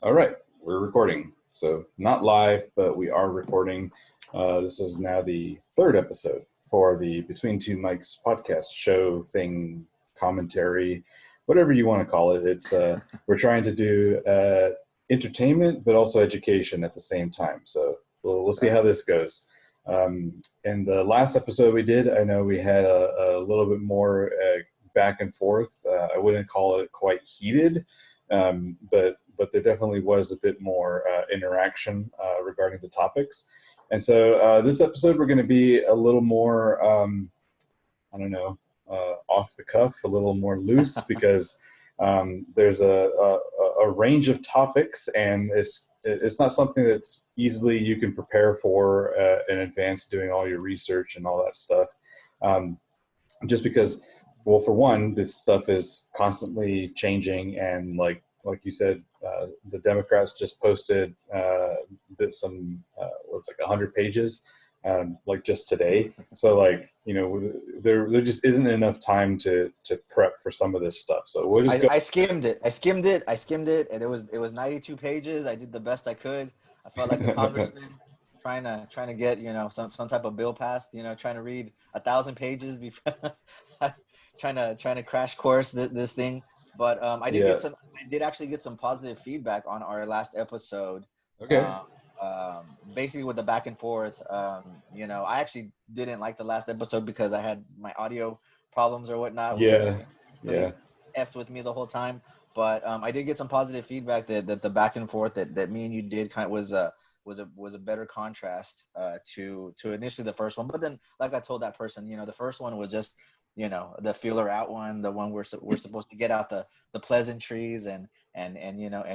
All right, we're recording. So not live, but we are recording. This is now the third episode for the Between Two Mics podcast show thing, commentary, whatever you want to call it. It's we're trying to do entertainment, but also education at the same time. So we'll see how this goes. In the last episode we did, I know we had a little bit more back and forth. I wouldn't call it quite heated, but there definitely was a bit more interaction regarding the topics. And so this episode, we're going to be a little more, I don't know, off the cuff, a little more loose, because there's a range of topics, and it's not something that's easily you can prepare for in advance, doing all your research and all that stuff. Just because, well, for one, this stuff is constantly changing, and like you said, the Democrats just posted some what's like 100 pages, like just today. So there just isn't enough time to prep for some of this stuff. So we'll just go. I skimmed it, and it was 92 pages. I did the best I could. I felt like a congressman trying to get some type of bill passed. Trying to read 1,000 pages before trying to crash course this thing. But I did actually get some positive feedback on our last episode. Okay. Basically with the back and forth. I actually didn't like the last episode because I had my audio problems or whatnot. Yeah. Which really effed with me the whole time. But I did get some positive feedback that the back and forth that me and you did was a better contrast to initially the first one. But then, like I told that person, the first one was just the feeler out one, the one we're supposed to get out the pleasantries and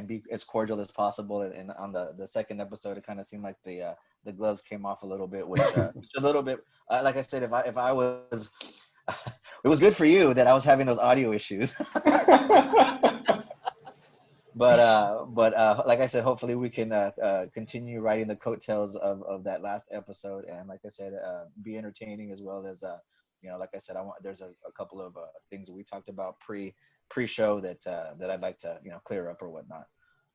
be as cordial as possible. And on the second episode, it kind of seemed like the gloves came off a little bit, which a little bit, like I said, if I was, it was good for you that I was having those audio issues. But like I said, hopefully we can continue riding the coattails of that last episode, and like I said, be entertaining as well as like I said, there's a couple of things that we talked about pre-show that I'd like to clear up or whatnot.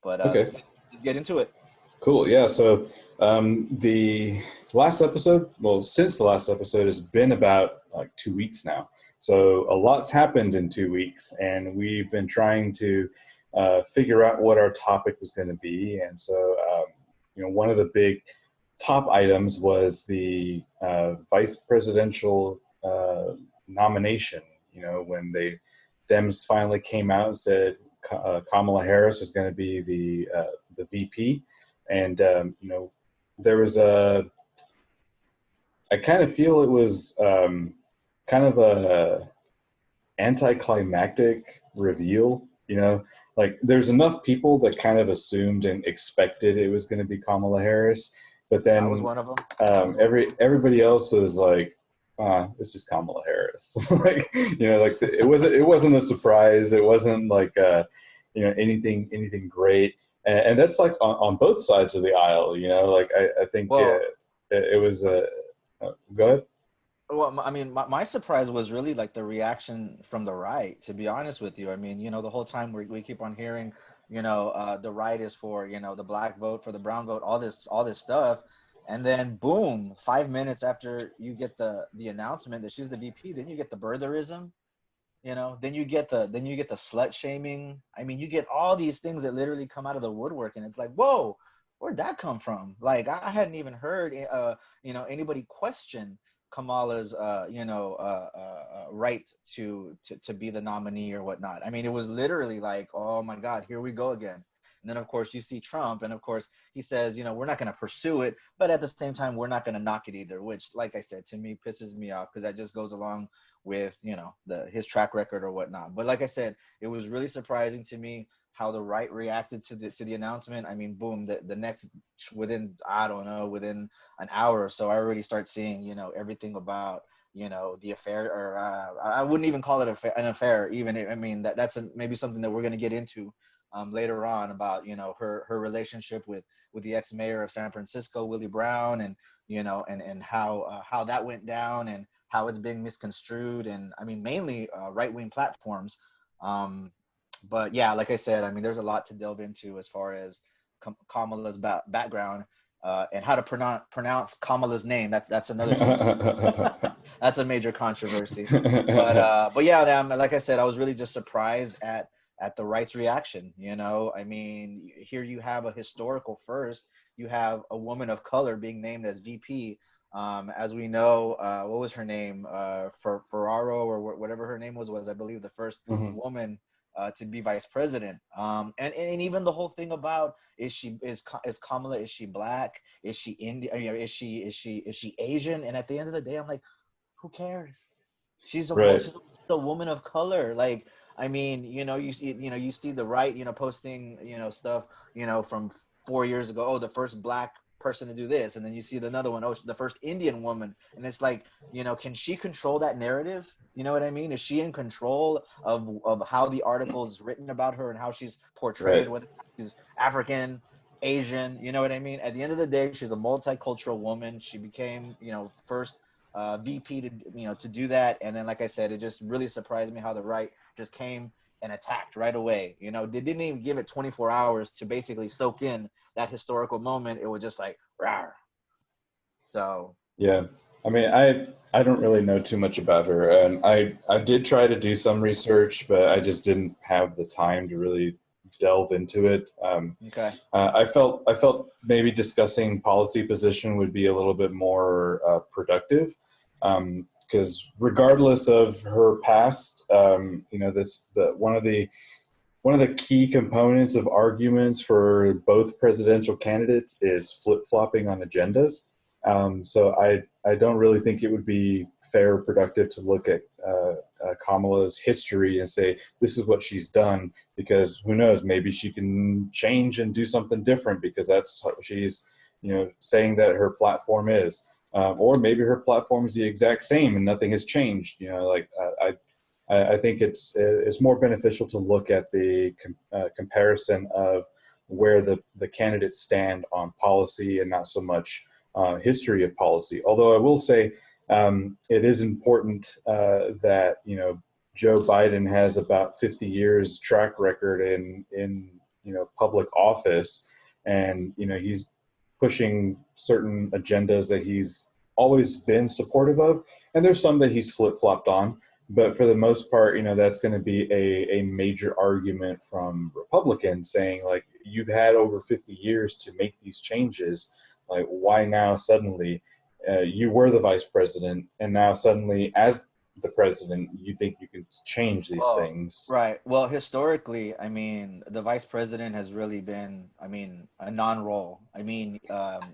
But Okay. let's get into it. Cool. Yeah. So the last episode, since the last episode has been about like 2 weeks now. So a lot's happened in 2 weeks, and we've been trying to figure out what our topic was going to be. And so, one of the big top items was the vice presidential nomination. When the Dems finally came out and said Kamala Harris was going to be the VP. And, there was I kind of feel it was kind of a anticlimactic reveal, like there's enough people that kind of assumed and expected it was going to be Kamala Harris, but then I was one of them. Everybody else was like, it's just Kamala Harris. Like, it wasn't a surprise. It wasn't like, anything great. And that's like on both sides of the aisle, like I think it was go ahead. Well, I mean, my surprise was really like the reaction from the right, to be honest with you. I mean, the whole time we keep on hearing, the right is for, the black vote, for the brown vote, all this stuff. And then boom, 5 minutes after you get the announcement that she's the VP, then you get the birtherism, then you get the slut shaming. I mean, you get all these things that literally come out of the woodwork, and it's like, whoa, where'd that come from? Like, I hadn't even heard, anybody question Kamala's, right to be the nominee or whatnot. I mean, it was literally like, oh my God, here we go again. And then, of course, you see Trump, and of course, he says, we're not going to pursue it, but at the same time, we're not going to knock it either, which, like I said, to me, pisses me off, because that just goes along with, his track record or whatnot. But like I said, it was really surprising to me how the right reacted to the announcement. I mean, boom, the next, within an hour or so, I already start seeing, everything about, the affair, or I wouldn't even call it an affair even. I mean, that's maybe something that we're going to get into later on, about her relationship with the ex-mayor of San Francisco, Willie Brown, and and how that went down, and how it's being misconstrued, and I mean mainly right-wing platforms. But yeah, like I said, I mean, there's a lot to delve into as far as Kamala's background, and how to pronounce Kamala's name. That's another thing. That's a major controversy. But yeah, like I said, I was really just surprised at the right's reaction. You know, I mean, here you have a historical first. You have a woman of color being named as VP. As we know, what was her name? Ferraro, or whatever her name was I believe the first Mhm. woman to be vice president. And even the whole thing about, is Kamala, is she black? Is she Indian? You know, is she Asian? And at the end of the day, I'm like, who cares? Right. She's a woman of color. Like, I mean, you see the right, posting, stuff, from 4 years ago. Oh, the first black person to do this, and then you see another one. Oh, the first Indian woman, and it's like, can she control that narrative? You know what I mean? Is she in control of how the article is written about her and how she's portrayed, Right. whether she's African, Asian? You know what I mean? At the end of the day, she's a multicultural woman. She became, first VP to do that. And then, like I said, it just really surprised me how the right just came and attacked right away. They didn't even give it 24 hours to basically soak in that historical moment. It was just like, rawr. So, Yeah. I mean, I don't really know too much about her, and I did try to do some research, but I just didn't have the time to really delve into it. okay. I felt maybe discussing policy position would be a little bit more productive, because regardless of her past, this the one of the key components of arguments for both presidential candidates is flip flopping on agendas. So I don't really think it would be fair or productive to look at Kamala's history and say this is what she's done, because who knows, maybe she can change and do something different, because that's what she's saying that her platform is. Or maybe her platform is the exact same and nothing has changed. I think it's more beneficial to look at the comparison of where the candidates stand on policy, and not so much history of policy. Although I will say it is important that Joe Biden has about 50 years track record in public office, and he's pushing certain agendas that he's always been supportive of, and there's some that he's flip flopped on. But for the most part, that's going to be a major argument from Republicans saying, like, you've had over 50 years to make these changes. Like, why now suddenly? You were the vice president, and now suddenly, as the president, you think you can change these Well, things. right. Well, historically, I mean, the vice president has really been, I mean, a non-role. I mean,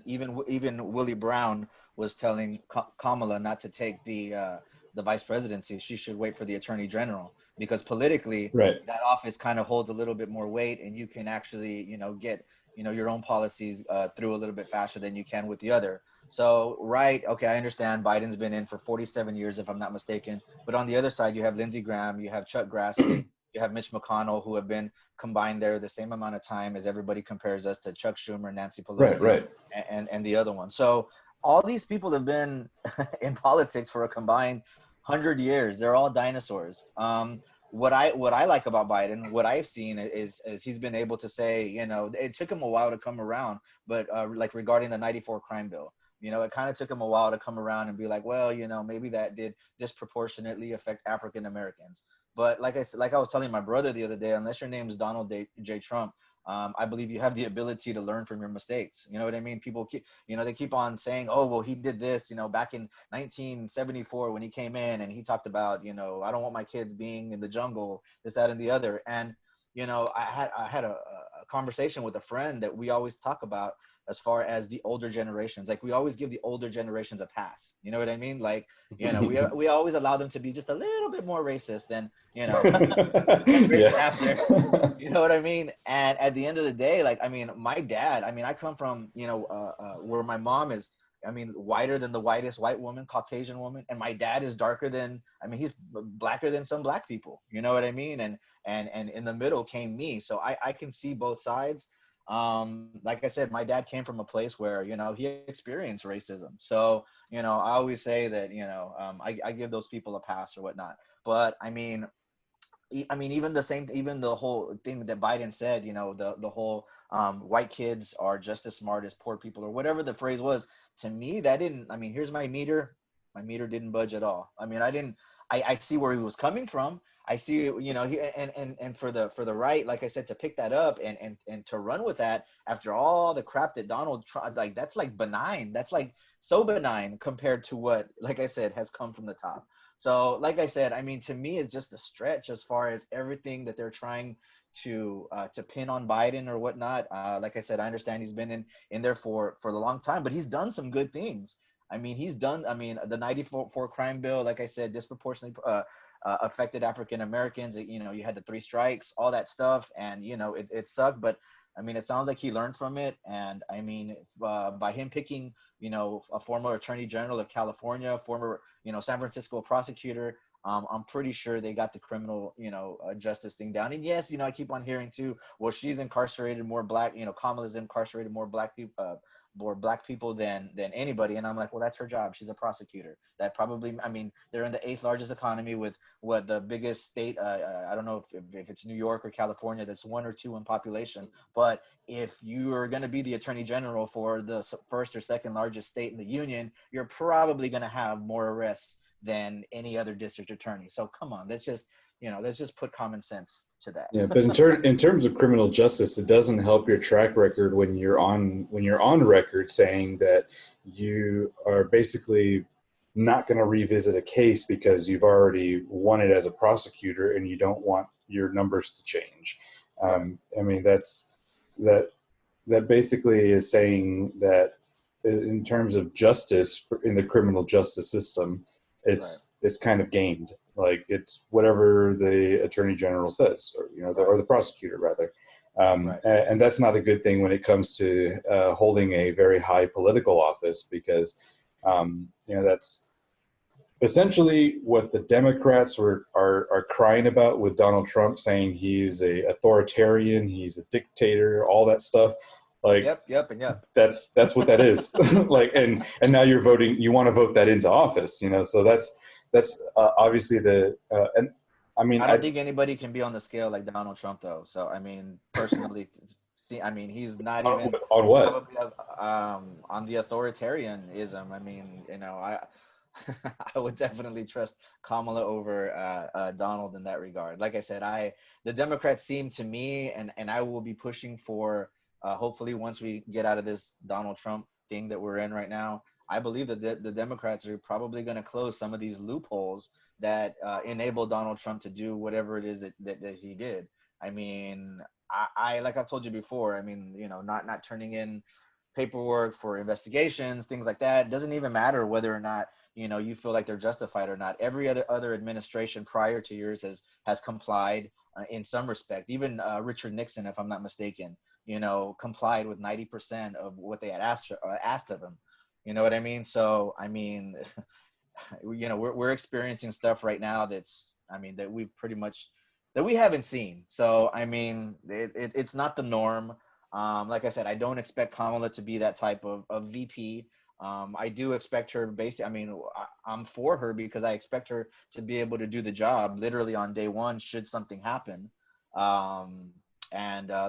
even Willie Brown was telling Kamala not to take the vice presidency. She should wait for the attorney general, because politically, Right. that office kind of holds a little bit more weight, and you can actually, get, your own policies through a little bit faster than you can with the other. So, right, okay, I understand Biden's been in for 47 years, if I'm not mistaken, but on the other side, you have Lindsey Graham, you have Chuck Grassley, you have Mitch McConnell, who have been combined there the same amount of time as everybody compares us to Chuck Schumer, Nancy Right. Pelosi, Right. and the other one. So all these people have been in politics for a combined 100 years. They're all dinosaurs. What I like about Biden, what I've seen is he's been able to say, it took him a while to come around, but like regarding the '94 crime bill. It kind of took him a while to come around and be like, well, maybe that did disproportionately affect African Americans. But like I was telling my brother the other day, unless your name is Donald J. Trump, I believe you have the ability to learn from your mistakes. You know what I mean? People keep, they keep on saying, oh, well, he did this, back in 1974 when he came in and he talked about, I don't want my kids being in the jungle, this, that, and the other. And, I had a conversation with a friend that we always talk about as far as the older generations. Like, we always give the older generations a pass. You know what I mean? Like, we always allow them to be just a little bit more racist than, Yeah. generations after. You know what I mean? And at the end of the day, like, I mean, my dad, I mean, I come from, where my mom is, I mean, whiter than the whitest white woman, Caucasian woman. And my dad is darker than, I mean, he's blacker than some black people. You know what I mean? And in the middle came me. So I can see both sides. Like I said, my dad came from a place where, he experienced racism. So, I always say that, I give those people a pass or whatnot. But I mean, I mean, even the whole thing that Biden said, you know, the whole white kids are just as smart as poor people, or whatever the phrase was. To me, that didn't. I mean, here's my meter. My meter didn't budge at all. I mean, I didn't. I see where he was coming from. I see, you know, and for the right, like I said, to pick that up and to run with that after all the crap that Donald Trump, like that's like benign. That's like so benign compared to what, like I said, has come from the top. So, like I said, I mean, to me, it's just a stretch as far as everything that they're trying to pin on Biden or whatnot. Like I said, I understand he's been in there for the long time, but he's done some good things. I mean, he's done. I mean, the '94 crime bill, like I said, disproportionately affected African Americans. You know, you had the three strikes, all that stuff, and you know, it sucked. But I mean, it sounds like he learned from it, and I mean, by him picking, you know, a former Attorney General of California, former, you know, San Francisco prosecutor. I'm pretty sure they got the criminal, you know, justice thing down. And yes, you know, I keep on hearing too, well, she's incarcerated more black, you know, Kamala's incarcerated more black people than anybody. And I'm like, well, that's her job. She's a prosecutor. That probably, I mean, they're in the eighth largest economy with what the biggest state. I don't know if it's New York or California, that's one or two in population. But if you are going to be the attorney general for the first or second largest state in the union, you're probably going to have more arrests than any other district attorney. So come on, let's just put common sense to that. Yeah, but in terms of criminal justice, it doesn't help your track record when you're on record saying that you are basically not going to revisit a case because you've already won it as a prosecutor and you don't want your numbers to change. I mean, that basically is saying that in terms of justice in the criminal justice system, Right. it's kind of gamed. Like it's whatever the attorney general says, or you know, or the prosecutor rather, Right. and that's not a good thing when it comes to holding a very high political office, because you know, that's essentially what the Democrats are crying about with Donald Trump, saying he's a authoritarian, he's a dictator, all that stuff. Like And yep. that's what that is. Like, and now you want to vote that into office, you know. So that's obviously and I mean, I don't think anybody can be on the scale like Donald Trump, though. So, I mean, personally, see, I mean, he's not even on what? probably on the authoritarianism. I mean, you know, I would definitely trust Kamala over Donald in that regard. Like I said, the Democrats seem to me, and I will be pushing for hopefully once we get out of this Donald Trump thing that we're in right now. I believe that the Democrats are probably going to close some of these loopholes that enable Donald Trump to do whatever it is that he did. I mean, I like I've told you before. I mean, you know, not turning in paperwork for investigations, things like that. It doesn't even matter whether or not, you know, you feel like they're justified or not. Every other administration prior to yours has complied in some respect. Even Richard Nixon, if I'm not mistaken, you know, complied with 90% of what they had asked of him. You know what I mean? So I mean, you know, we're experiencing stuff right now that's, I mean, that we've pretty much that we haven't seen. So I mean, it's not the norm. Like I said, I don't expect Kamala to be that type of VP. I do expect her basically, I mean, I'm for her because I expect her to be able to do the job literally on day one should something happen. Um, and I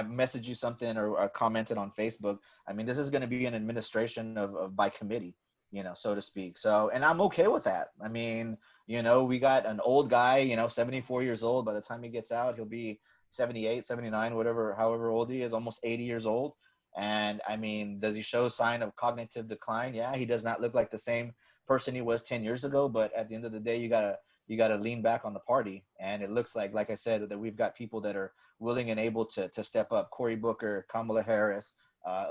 messaged you something or commented on Facebook. I mean, this is going to be an administration of by committee, you know, so to speak. So, and I'm okay with that. I mean, you know, we got an old guy, you know, 74 years old. By the time he gets out, he'll be 78, 79, whatever, however old he is, almost 80 years old. And I mean, does he show sign of cognitive decline? Yeah, he does not look like the same person he was 10 years ago. But at the end of the day, you gotta lean back on the party. And it looks like I said, that we've got people that are willing and able to step up. Cory Booker, Kamala Harris,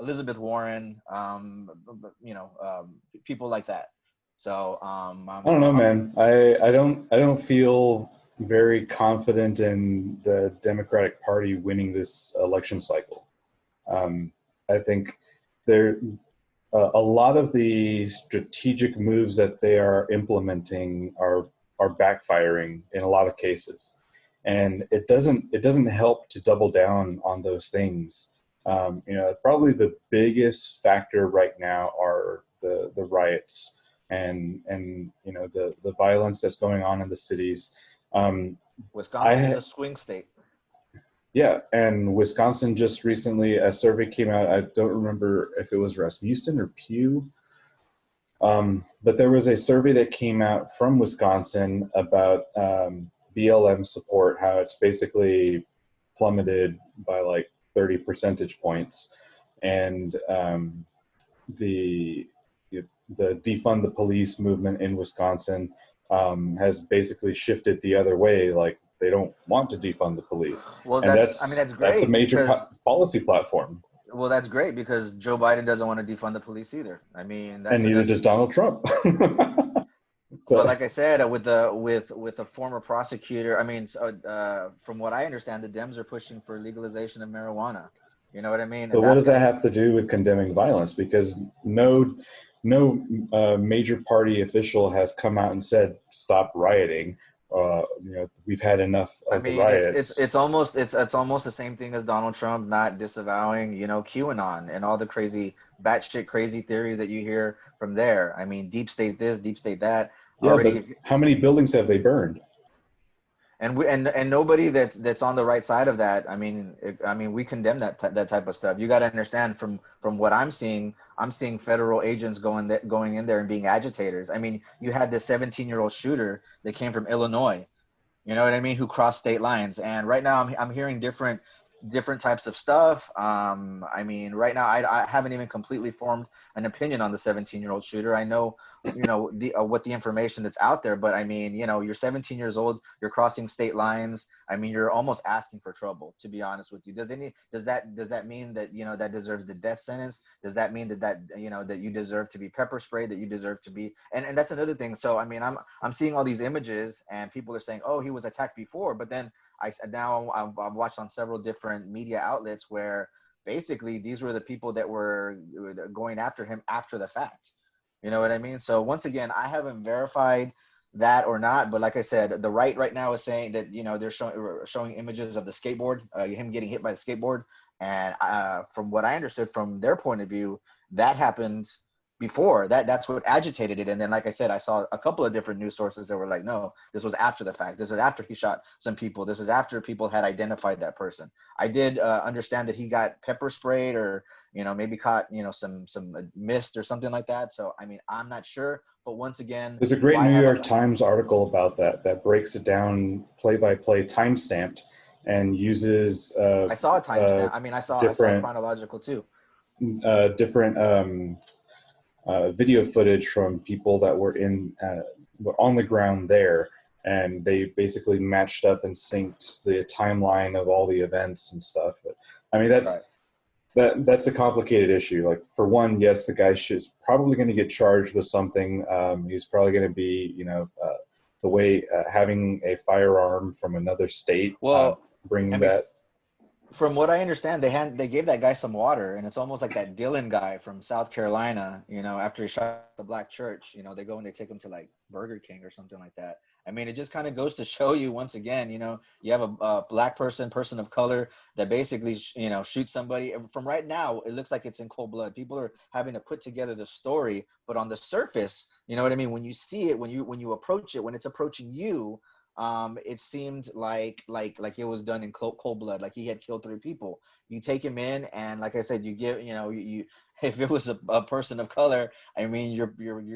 Elizabeth Warren, you know, people like that. So I don't know, man. I don't feel very confident in the Democratic Party winning this election cycle. I think there a lot of the strategic moves that they are implementing are backfiring in a lot of cases, and it doesn't help to double down on those things. You know, probably the biggest factor right now are the riots and you know, the violence that's going on in the cities. Wisconsin is a swing state. Yeah, and Wisconsin just recently, a survey came out. I don't remember if it was Rasmussen or Pew, but there was a survey that came out from Wisconsin about BLM support, how it's basically plummeted by like 30 percentage points, and the the defund the police movement in Wisconsin has basically shifted the other way. Like they don't want to defund the police, Well, and that's that's a great major because policy platform. well, that's great because Joe Biden doesn't want to defund the police either. I mean, And that's neither another. does Donald Trump. But So like I said, with the former prosecutor, I mean, from what I understand, the Dems are pushing for legalization of marijuana. You know what I mean? but And what that's does that gonna. have to do with condemning violence? Because no major party official has come out and said stop rioting. We've had enough I of the mean, riots. it's almost the same thing as Donald Trump not disavowing, QAnon and all the crazy batshit crazy theories that you hear from there. I mean, deep state this, deep state that. Yeah, but Already, how many buildings have they burned? and nobody that's on the right side of that. I mean, we condemn that type of stuff. You got to understand from what I'm seeing federal agents going in there and being agitators. I mean, you had this 17-year-old shooter that came from Illinois, you know what I mean, who cross state lines. And right now I'm hearing different types of stuff. I mean, right now I haven't even completely formed an opinion on the 17-year-old shooter. I know, what the information that's out there, but I mean, you're 17 years old, you're crossing state lines. I mean, you're almost asking for trouble, to be honest with you. Does that mean that, that deserves the death sentence? Does that mean that you deserve to be pepper sprayed, that you deserve to be, and that's another thing. So I mean, I'm seeing all these images and people are saying, oh, he was attacked before, but then I've watched on several different media outlets where basically these were the people that were going after him after the fact. You know what I mean? So once again, I haven't verified that or not, but like I said, the right now is saying that they're showing images of the skateboard, him getting hit by the skateboard, and from what I understood from their point of view, that happened before that's what agitated it. And then like I said, I saw a couple of different news sources that were like, no, this was after the fact, this is after he shot some people, this is after people had identified that person. I did understand that he got pepper sprayed or maybe caught some mist or something like that. So I mean, I'm not sure, but once again, There's a great why New have York Times article about that breaks it down play by play, time stamped, and uses I saw a timestamp. I mean, I saw different chronological too. different video footage from people that were on the ground there, and they basically matched up and synced the timeline of all the events and stuff. But, I mean, Right. that's a complicated issue. Like for one, yes, the guy is probably going to get charged with something. He's probably going to be, the way having a firearm from another state, Well, I bringing mean, that. from what I understand, they gave that guy some water, and it's almost like that Dylan guy from South Carolina. After he shot the black church, they go and they take him to like Burger King or something like that. I mean, it just kind of goes to show you once again, you have a black person of color that basically, shoots somebody. From right now, it looks like it's in cold blood. People are having to put together the story, but on the surface, you know what I mean. When you see it, when you approach it, when it's approaching you, it seemed like it was done in cold blood, like he had killed 3 people. You take him in, and like I said, you give, you if it was a person of color, I mean, you're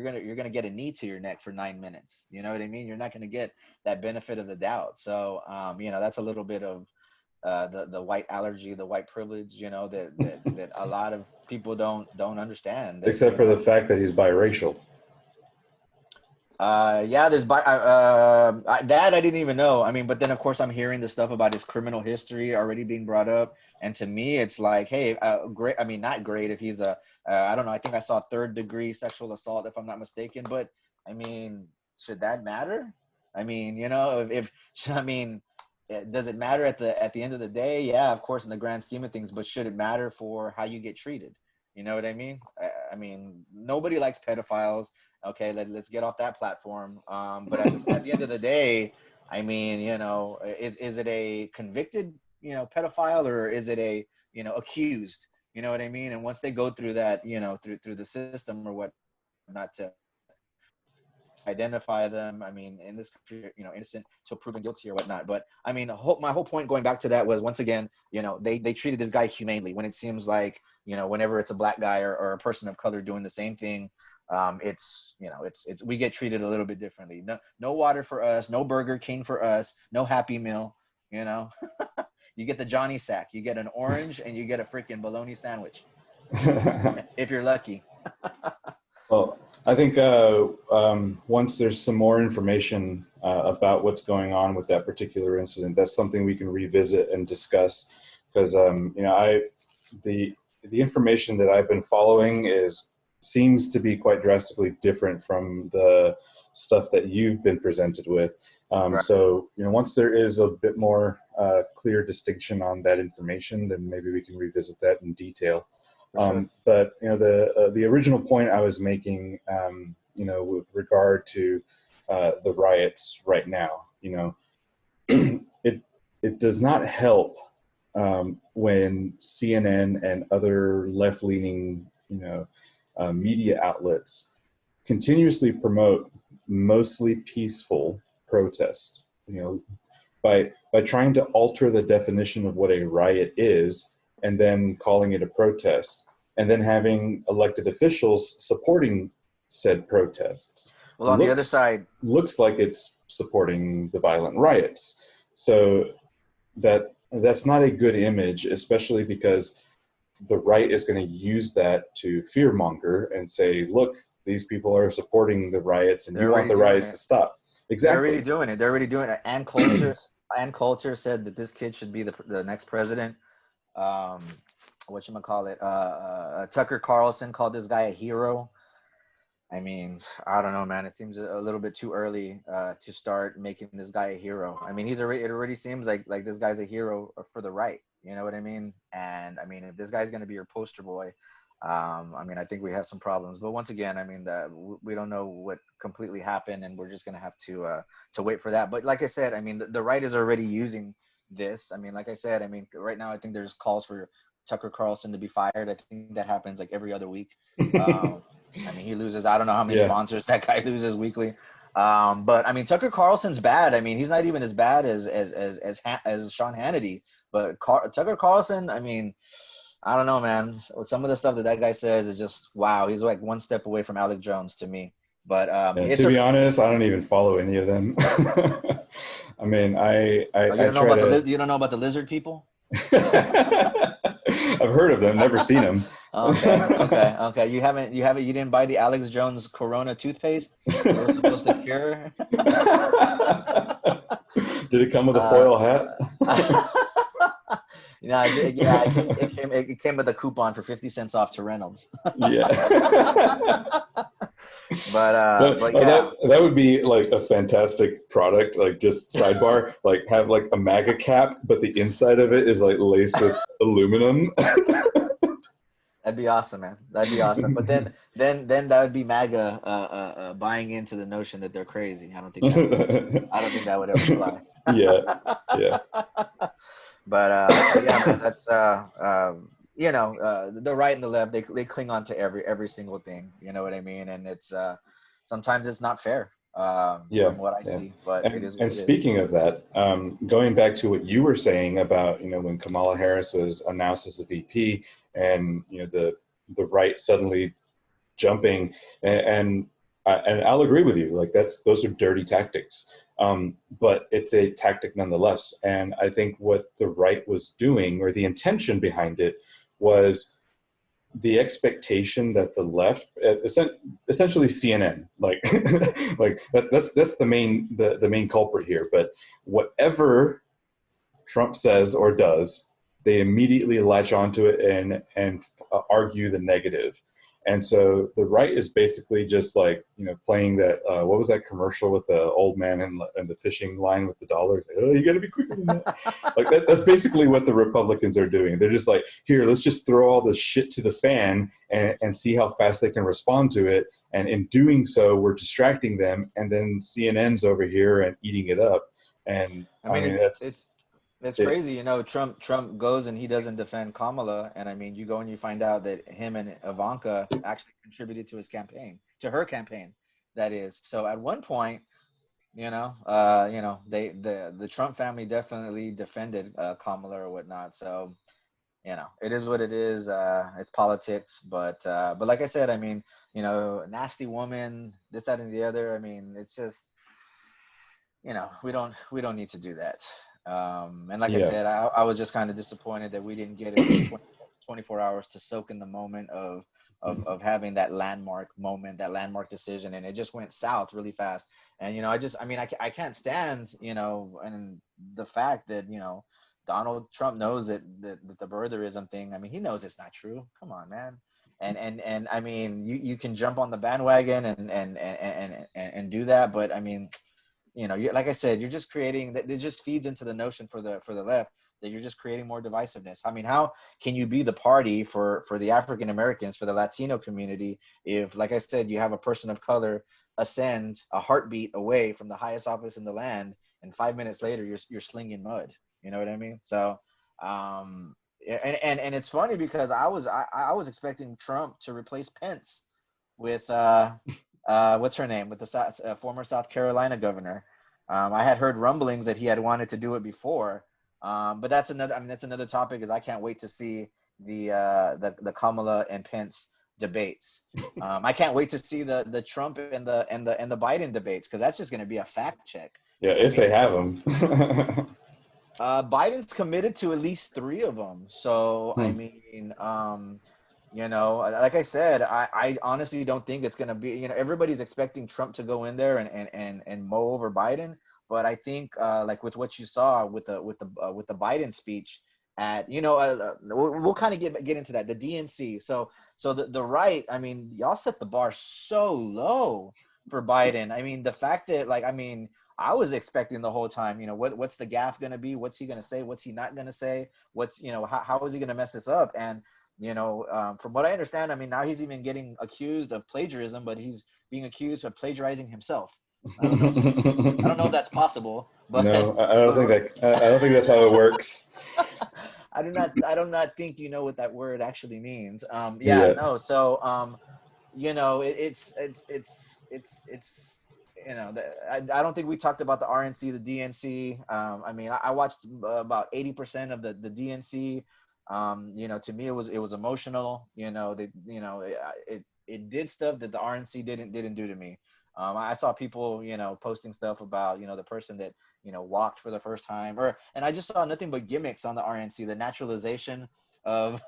gonna get a knee to your neck for 9 minutes. You know what I mean? You're not gonna get that benefit of the doubt. So that's a little bit of the white allergy, the white privilege, that a lot of people don't understand. That Except for the fact that he's biracial. Yeah, that I didn't even know. I mean, but then of course I'm hearing the stuff about his criminal history already being brought up, and to me it's like, hey, great. I mean, not great if he's I don't know. I think I saw third-degree sexual assault if I'm not mistaken. But I mean, should that matter? I mean, if I mean, does it matter at the end of the day? Yeah, of course, in the grand scheme of things. But should it matter for how you get treated? You know what I mean? I mean, nobody likes pedophiles. Okay, let's get off that platform. But at the end of the day, I mean, is it a convicted, pedophile, or is it a, accused? You know what I mean? And once they go through that, through the system or whatnot to identify them. I mean, in this country, innocent till proven guilty or whatnot. But I mean, my whole point going back to that was, once again, they treated this guy humanely, when it seems like, whenever it's a black guy or a person of color doing the same thing, it's we get treated a little bit differently. No water for us, no Burger King for us, no Happy Meal. You get the Johnny sack, you get an orange, and you get a freaking bologna sandwich if you're lucky. Well, I think once there's some more information about what's going on with that particular incident, that's something we can revisit and discuss. Because the information that I've been following seems to be quite drastically different from the stuff that you've been presented with. Right. So once there is a bit more clear distinction on that information, then maybe we can revisit that in detail. Sure. But the original point I was making, with regard to the riots right now, it does not help when CNN and other left-leaning media outlets continuously promote mostly peaceful protest. By trying to alter the definition of what a riot is, and then calling it a protest, and then having elected officials supporting said protests. Well, on the other side, looks like it's supporting the violent riots. So that's not a good image, especially because the right is going to use that to fearmonger and say, look, these people are supporting the riots and you want the riots to stop. Exactly. They're already doing it. Ann Coulter said that this kid should be the next president. Tucker Carlson called this guy a hero. I mean, I don't know, man. It seems a little bit too early to start making this guy a hero. I mean, it already seems like this guy's a hero for the right. You know what I mean? And I mean, if this guy's going to be your poster boy, I mean, I think we have some problems. But once again, I mean, we don't know what completely happened, and we're just going to have to wait for that. But like I said, I mean, the right is already using this. I mean, like I said, I mean, right now I think there's calls for Tucker Carlson to be fired. I think that happens like every other week. I mean, he loses, I don't know how many sponsors that guy loses weekly. But I mean, Tucker Carlson's bad. I mean, he's not even as bad as Sean Hannity. But Tucker Carlson, I mean, I don't know, man. Some of the stuff that guy says is just wow. He's like one step away from Alex Jones to me. But to be honest, I don't even follow any of them. I mean, you don't know about the lizard people? I've heard of them, never seen them. Okay. You didn't buy the Alex Jones Corona toothpaste that was supposed to cure? Did it come with a foil hat? It came with a coupon for 50 cents off to Reynolds. Yeah. But yeah. That would be like a fantastic product, like just sidebar, like have like a MAGA cap, but the inside of it is like laced with aluminum. That'd be awesome, man. That'd be awesome. But then that would be MAGA buying into the notion that they're crazy. I don't think that would ever fly. Yeah. But yeah, man, that's the right and the left, they cling on to every single thing. You know what I mean? And it's sometimes it's not fair. From what I see, but it is. And speaking of that, going back to what you were saying about when Kamala Harris was announced as the VP, and the right suddenly jumping, and I'll agree with you. Like those are dirty tactics. But it's a tactic nonetheless. And I think what the right was doing, or the intention behind it, was the expectation that the left, essentially CNN, like that's the main culprit here. But whatever Trump says or does, they immediately latch onto it and argue the negative. And so the right is basically just like, playing that, what was that commercial with the old man and the fishing line with the dollars? Oh, you got to be quicker than that. Like that's basically what the Republicans are doing. They're just like, here, let's just throw all this shit to the fan and see how fast they can respond to it. And in doing so, we're distracting them. And then CNN's over here and eating it up. And I mean it's crazy, Trump goes and he doesn't defend Kamala, and I mean, you go and you find out that him and Ivanka actually contributed to her campaign. that is. So at one point, the Trump family definitely defended Kamala or whatnot. So it is what it is. It's politics, but like I said, I mean, nasty woman, this, that, and the other. I mean, it's just, we don't need to do that. And like I Yeah. said, I was just kind of disappointed that we didn't get a good 24 hours to soak in the moment of having that landmark moment, that landmark decision, and it just went south really fast. And I can't stand, and the fact that Donald Trump knows that the birtherism thing. I mean, he knows it's not true. Come on, man. And I mean, you can jump on the bandwagon and do that, but I mean, like I said, you're just creating that. It just feeds into the notion for the left that you're just creating more divisiveness. I mean, how can you be the party for the African Americans, for the Latino community, if, like I said, you have a person of color ascend a heartbeat away from the highest office in the land, and 5 minutes later you're slinging mud. You know what I mean? So, and it's funny because I was expecting Trump to replace Pence with what's her name, with the former South Carolina governor. I had heard rumblings that he had wanted to do it before, but that's another. I mean, that's another topic. Is I can't wait to see the Kamala and Pence debates. I can't wait to see the Trump and the Biden debates, because that's just going to be a fact check. Yeah, I if they mean, have them. Biden's committed to at least three of them. So I Hmm. mean, like I said, I honestly don't think it's gonna be. Everybody's expecting Trump to go in there and mow over Biden, but I think like with what you saw with the Biden speech at we'll kind of get into that, the DNC. So the right, I mean, y'all set the bar so low for Biden. I mean, the fact that, like, I mean, I was expecting the whole time, what's the gaffe going to be? What's he going to say? What's he not going to say? How is he going to mess this up? And, from what I understand, I mean, now he's even getting accused of plagiarism, but he's being accused of plagiarizing himself. I don't know if that's possible, but, No, I don't think but that. I don't think that's how it works. I do not think what that word actually means. Yeah, Yeah. no. So, it's I don't think we talked about the RNC, the DNC. I mean, I watched about 80% of the DNC. To me, it was emotional. It did stuff that the RNC didn't do to me. I saw people, posting stuff about, the person that, walked for the first time, and I just saw nothing but gimmicks on the RNC, the naturalization of,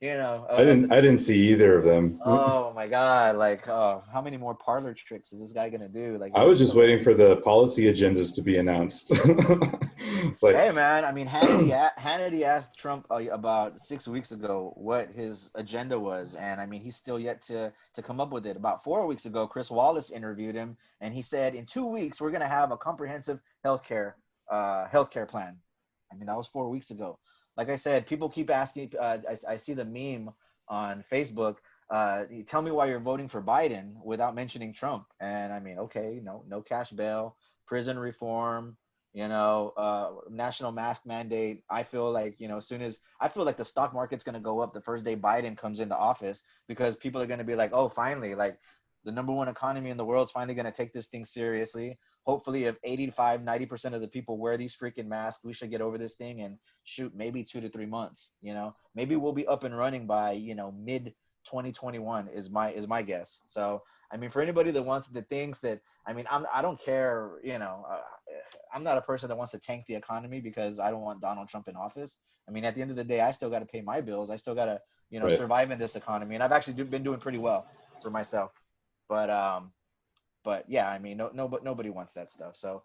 I of the didn't. I didn't see either of them. Oh my God! Like, how many more parlor tricks is this guy gonna do? Like, I was just waiting for the policy agendas to be announced. It's like, hey man, I mean, Hannity asked Trump about 6 weeks ago what his agenda was, and I mean, he's still yet to come up with it. About 4 weeks ago, Chris Wallace interviewed him, and he said, in 2 weeks we're gonna have a comprehensive healthcare plan. I mean, that was 4 weeks ago. Like I said, people keep asking. I see the meme on Facebook. Tell me why you're voting for Biden without mentioning Trump. And I mean, okay, no cash bail, prison reform, national mask mandate. I feel like, as soon as I feel like the stock market's going to go up the first day Biden comes into office, because people are going to be like, oh, finally, like, the number one economy in the world is finally going to take this thing seriously. Hopefully, if 85-90% of the people wear these freaking masks, we should get over this thing and shoot, maybe 2 to 3 months. Maybe we'll be up and running by, mid 2021 is my guess. So I mean, for anybody that thinks that, I mean, I don't care. I'm not a person that wants to tank the economy because I don't want Donald Trump in office. I mean, at the end of the day, I still got to pay my bills. I still got to right. survive in this economy, and I've actually been doing pretty well for myself. But yeah, I mean, but nobody wants that stuff. So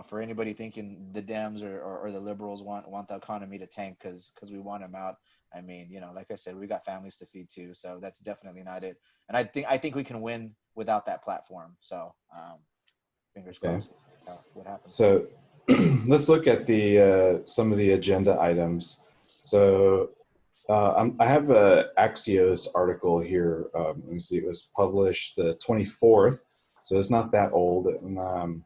for anybody thinking the Dems or the liberals want the economy to tank because we want them out, I mean, like I said, we got families to feed too. So that's definitely not it. And I think we can win without that platform. So fingers Okay. crossed. What happens? So let's look at the some of the agenda items. So I have a Axios article here. Let me see. It was published the 24th, so it's not that old. And,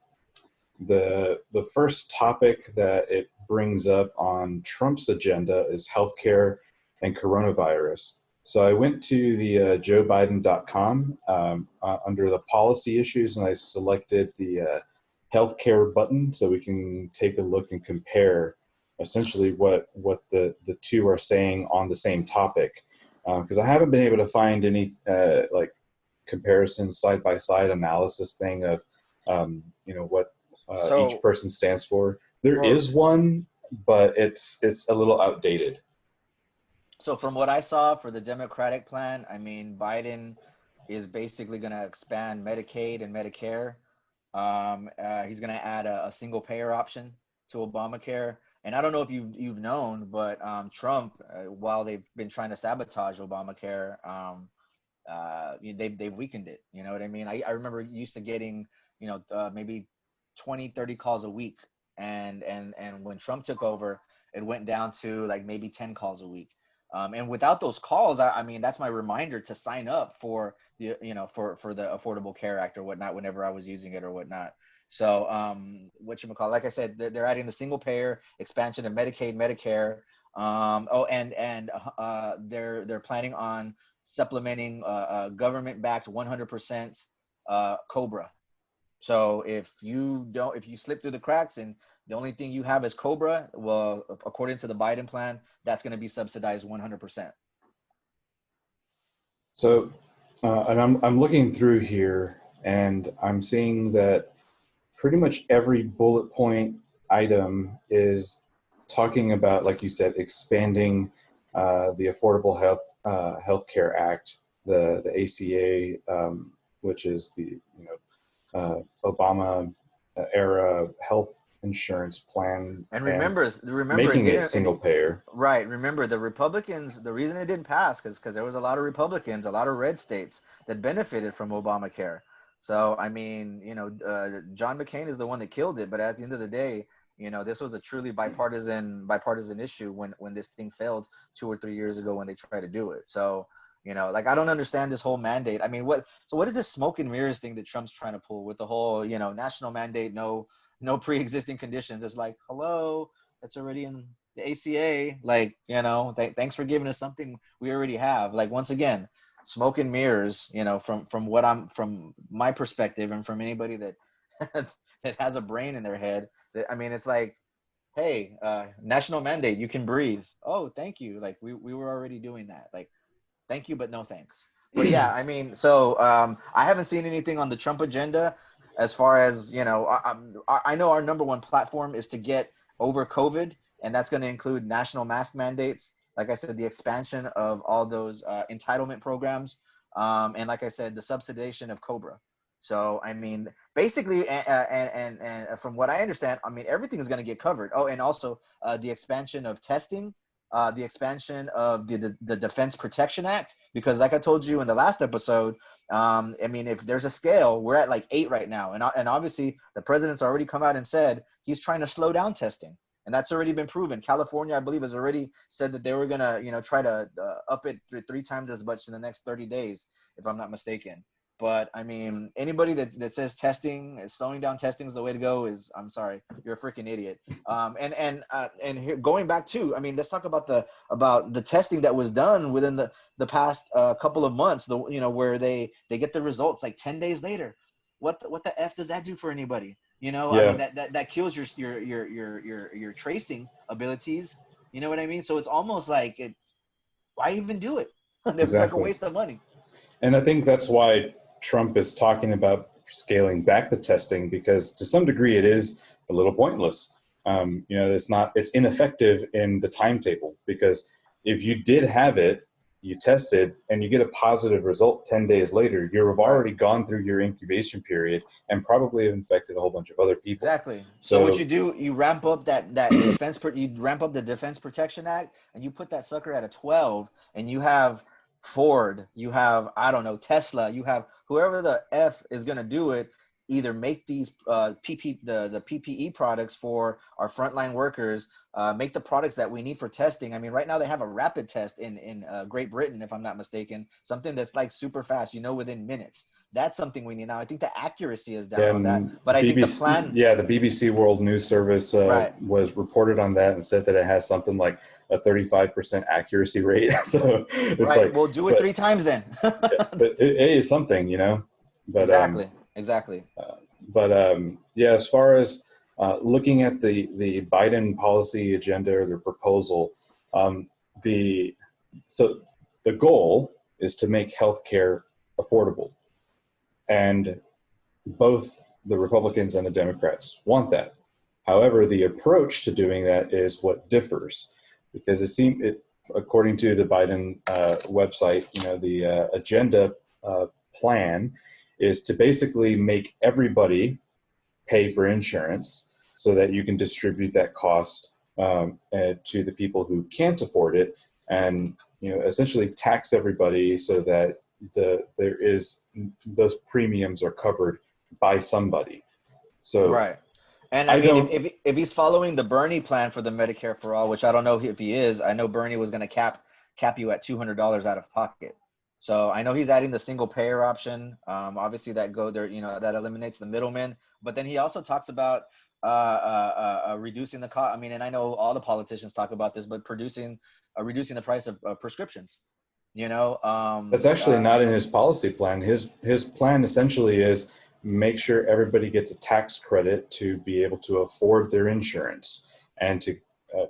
the first topic that it brings up on Trump's agenda is healthcare and coronavirus. So I went to the joebiden.com under the policy issues, and I selected the healthcare button so we can take a look and compare essentially what the two are saying on the same topic. Because I haven't been able to find any like comparison side by side analysis thing of what each So, person stands for. There for is one, but it's a little outdated. So from what I saw for the Democratic plan, I mean, Biden is basically going to expand Medicaid and Medicare. He's going to add a single payer option to Obamacare. And I don't know if you've known, but Trump, while they've been trying to sabotage Obamacare, they've weakened it. You know what I mean? I remember used to getting, maybe 20, 30 calls a week. And when Trump took over, it went down to like maybe 10 calls a week. And without those calls, I mean, that's my reminder to sign up for for the Affordable Care Act or whatnot, whenever I was using it or whatnot. So, whatchamacallit, like I said, they're adding the single payer expansion of Medicaid, Medicare. They're planning on supplementing government-backed 100% COBRA. So if you slip through the cracks and the only thing you have is COBRA, well, according to the Biden plan, that's going to be subsidized 100%. So, and I'm looking through here, and I'm seeing that pretty much every bullet point item is talking about, like you said, expanding the Affordable Healthcare Act, the ACA, which is the Obama era health insurance plan, And and remember, making it single payer. right. Remember, the Republicans, the reason it didn't pass because there was a lot of Republicans, a lot of red states that benefited from Obamacare. So, I mean, John McCain is the one that killed it. But at the end of the day, this was a truly bipartisan issue when this thing failed 2 or 3 years ago when they tried to do it. So, like I don't understand this whole mandate. I mean, what is this smoke and mirrors thing that Trump's trying to pull with the whole, national mandate, no pre-existing conditions? It's like, hello, that's already in the ACA. Like, thanks for giving us something we already have. Like, once again, smoke and mirrors, from my perspective and from anybody that that has a brain in their head. I mean, it's like, hey, national mandate, you can breathe. Oh, thank you. Like we were already doing that. Like, thank you, but no thanks. But yeah, I mean, so I haven't seen anything on the Trump agenda as far as, I know our number one platform is to get over COVID, and that's going to include national mask mandates. Like I said, the expansion of all those entitlement programs. And like I said, the subsidization of COBRA. So, I mean, basically, and from what I understand, I mean, everything is going to get covered. Oh, and also the expansion of testing, the expansion of the Defense Protection Act, because like I told you in the last episode, I mean, if there's a scale, we're at like 8 right now. And obviously the president's already come out and said he's trying to slow down testing. And that's already been proven. California, I believe, has already said that they were going to, try to up it 3 times as much in the next 30 days, if I'm not mistaken. But I mean, anybody that says slowing down testing is the way to go I'm sorry, you're a freaking idiot. And here, going back to, I mean, let's talk about the testing that was done within the past couple of months. Where they get the results like 10 days later. What the f does that do for anybody? I mean, Yeah, that kills your tracing abilities. You know what I mean? So it's almost like why even do it? It was like a exactly. waste of money. And I think that's why Trump is talking about scaling back the testing, because to some degree it is a little pointless. It's ineffective in the timetable, because if you did have it, you tested and you get a positive result 10 days later, you've Right. already gone through your incubation period and probably have infected a whole bunch of other people. Exactly. So what So you do, you ramp up you ramp up the Defense Protection Act, and you put that sucker at a 12, and you have Ford, you have, I don't know, Tesla, you have whoever the F is going to do it, either make these the PPE products for our frontline workers, make the products that we need for testing. I mean, right now they have a rapid test in Great Britain, if I'm not mistaken, something that's like super fast, within minutes. That's something we need now. I think the accuracy is down on that, and but I think the BBC, plan, yeah, the BBC World News Service right? was reported on that and said that it has something like a 35% accuracy rate. So it's Right. like, We'll do it but 3 times then. but it is something, you know. But Exactly. Exactly. yeah, as far as looking at the Biden policy agenda or the proposal, um, the so the goal is to make healthcare affordable, and both the Republicans and the Democrats want that. However, the approach to doing that is what differs, because according to the Biden website, the agenda plan is to basically make everybody pay for insurance so that you can distribute that cost to the people who can't afford it, and essentially tax everybody so that those premiums are covered by somebody. So Right. And I I mean, don't. if he's following the Bernie plan for the Medicare for all, which I don't know if he is, I know Bernie was going to cap you at $200 out of pocket. So I know he's adding the single payer option. Obviously, that go there, that eliminates the middleman. But then he also talks about reducing the cost. I mean, and I know all the politicians talk about this, but reducing the price of prescriptions. You know, That's actually not in his policy plan. His plan essentially is make sure everybody gets a tax credit to be able to afford their insurance, and uh,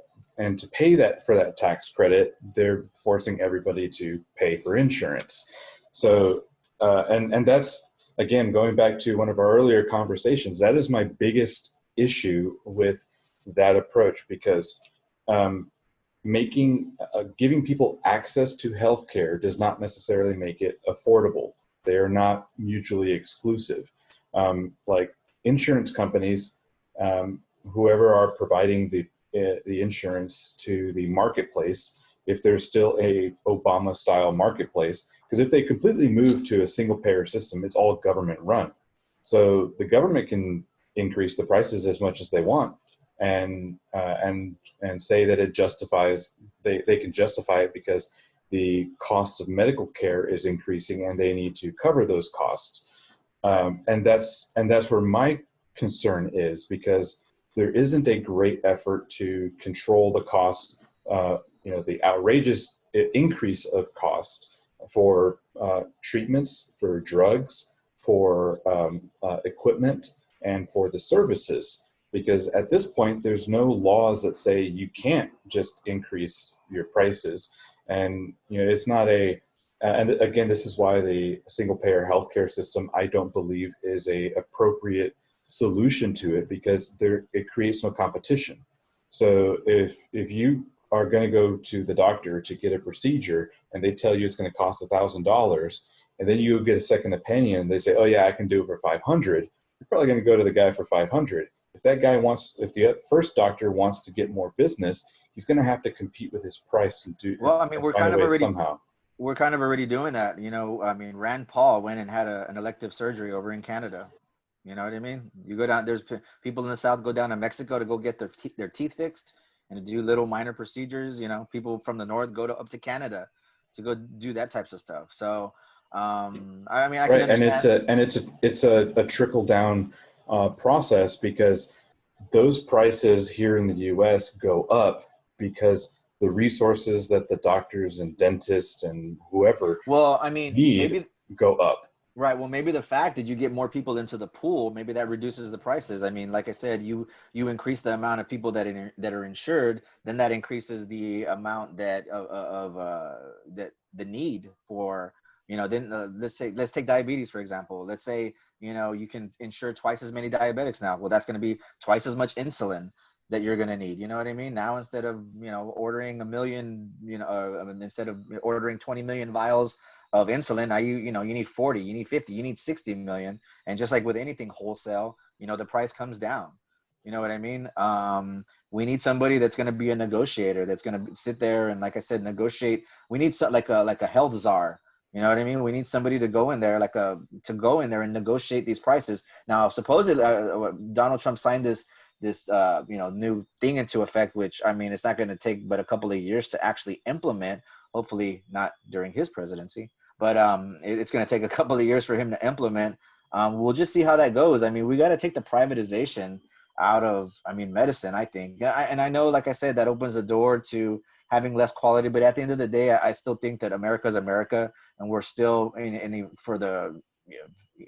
to pay that for that tax credit, they're forcing everybody to pay for insurance. So and that's, again, going back to one of our earlier conversations. That is my biggest issue with that approach, because um, giving people access to healthcare does not necessarily make it affordable. They are not mutually exclusive. Like insurance companies, whoever are providing the insurance to the marketplace, if there's still a Obama style marketplace, because if they completely move to a single payer system, it's all government run. So the government can increase the prices as much as they want, and say that it justifies, they can justify it because the cost of medical care is increasing and they need to cover those costs. And that's where my concern is, because there isn't a great effort to control the cost, the outrageous increase of cost for treatments, for drugs, for equipment, and for the services. Because at this point, there's no laws that say you can't just increase your prices. And it's not and again, this is why the single payer healthcare system, I don't believe, is a appropriate solution to it, because it creates no competition. So if you are going to go to the doctor to get a procedure and they tell you it's going to cost $1,000, and then you get a second opinion and they say, oh yeah, I can do it for 500, you're probably going to go to the guy for 500. If the first doctor wants to get more business, he's going to have to compete with his price and well, I mean, we're find kind a of way already somehow. we're kind of already doing that. I mean, Rand Paul went and had an elective surgery over in Canada. You know what I mean? You go down, there's people in the South go down to Mexico to go get their teeth fixed and to do little minor procedures. People from the North go up to Canada to go do that types of stuff. So, I mean, I can Right, and understand. it's a trickle down process, because those prices here in the U.S. go up because the resources that the doctors and dentists and whoever Well, I mean, need maybe. go up. Right. Well, maybe the fact that you get more people into the pool, maybe that reduces the prices. I mean, like I said, you increase the amount of people that are insured, then that increases the amount that the need for, then let's take diabetes for example. Let's say, you can insure twice as many diabetics now. Well, that's going to be twice as much insulin that you're going to need. You know what I mean? Now, instead of, ordering a million, instead of ordering 20 million vials of insulin, now you need 40, you need 50, you need 60 million. And just like with anything wholesale, the price comes down. You know what I mean? We need somebody that's going to be a negotiator, that's going to sit there and, like I said, negotiate. We need like a health czar. You know what I mean? We need somebody to go in there, and negotiate these prices. Now, supposedly, Donald Trump signed this new thing into effect, which, I mean, it's not going to take but a couple of years to actually implement. Hopefully not during his presidency, but it's going to take a couple of years for him to implement. We'll just see how that goes. I mean, we got to take the privatization out of, I mean, medicine, I think. And I know, like I said, that opens the door to having less quality. But at the end of the day, I still think that America is America, and we're still for the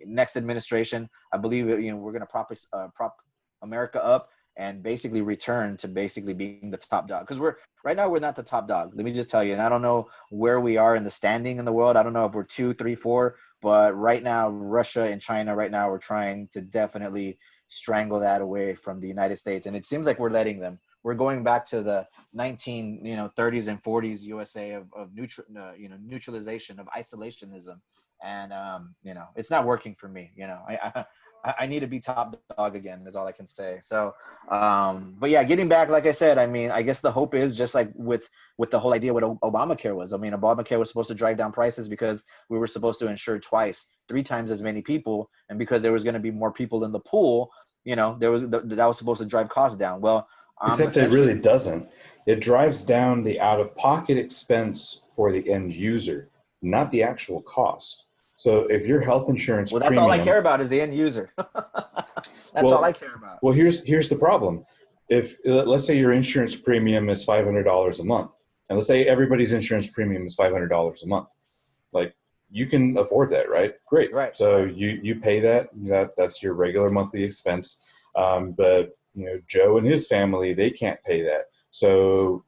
next administration. I believe we're going to prop America up and basically return to basically being the top dog, because right now we're not the top dog. Let me just tell you, and I don't know where we are in the standing in the world. I don't know if we're 2, 3, 4, but right now Russia and China right now are trying to definitely strangle that away from the United States, and it seems like we're letting them. We're going back to the 1930s and 40s USA of neutralization, of isolationism, and it's not working for me. I need to be top dog again, is all I can say. So, but yeah, getting back, like I said, I mean, I guess the hope is just like with the whole idea what Obamacare was. I mean, Obamacare was supposed to drive down prices because we were supposed to insure 3 times as many people, and because there was going to be more people in the pool, that was supposed to drive costs down. Well, except it really doesn't. It drives down the out-of-pocket expense for the end user, not the actual cost. So if your health insurance that's all I care about is the end user. That's all I care about. Well, here's the problem. If let's say your insurance premium is $500 a month, and let's say everybody's insurance premium is $500 a month, like you can afford that, right? Great. Right. So you pay that's your regular monthly expense. But Joe and his family, they can't pay that. So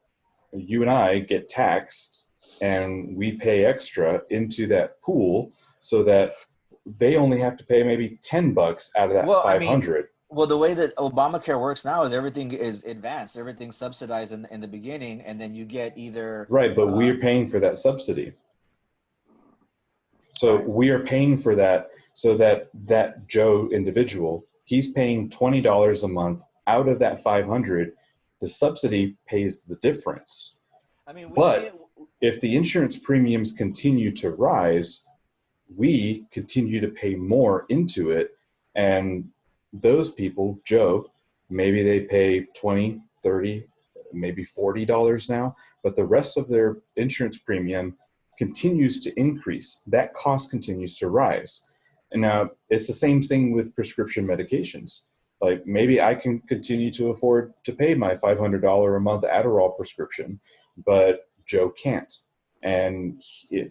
you and I get taxed, and we pay extra into that pool so that they only have to pay maybe $10 out of that 500. Well, the way that Obamacare works now is everything is advanced, everything's subsidized in the beginning, and then you get either right. But we're paying for that subsidy. So we are paying for that, so that Joe individual, he's paying $20 a month out of that 500. The subsidy pays the difference. I mean, if the insurance premiums continue to rise, we continue to pay more into it. And those people, Joe, maybe they pay $20, $30, maybe $40 now, but the rest of their insurance premium continues to increase. That cost continues to rise. And now it's the same thing with prescription medications. Like maybe I can continue to afford to pay my $500 a month Adderall prescription, but Joe can't. And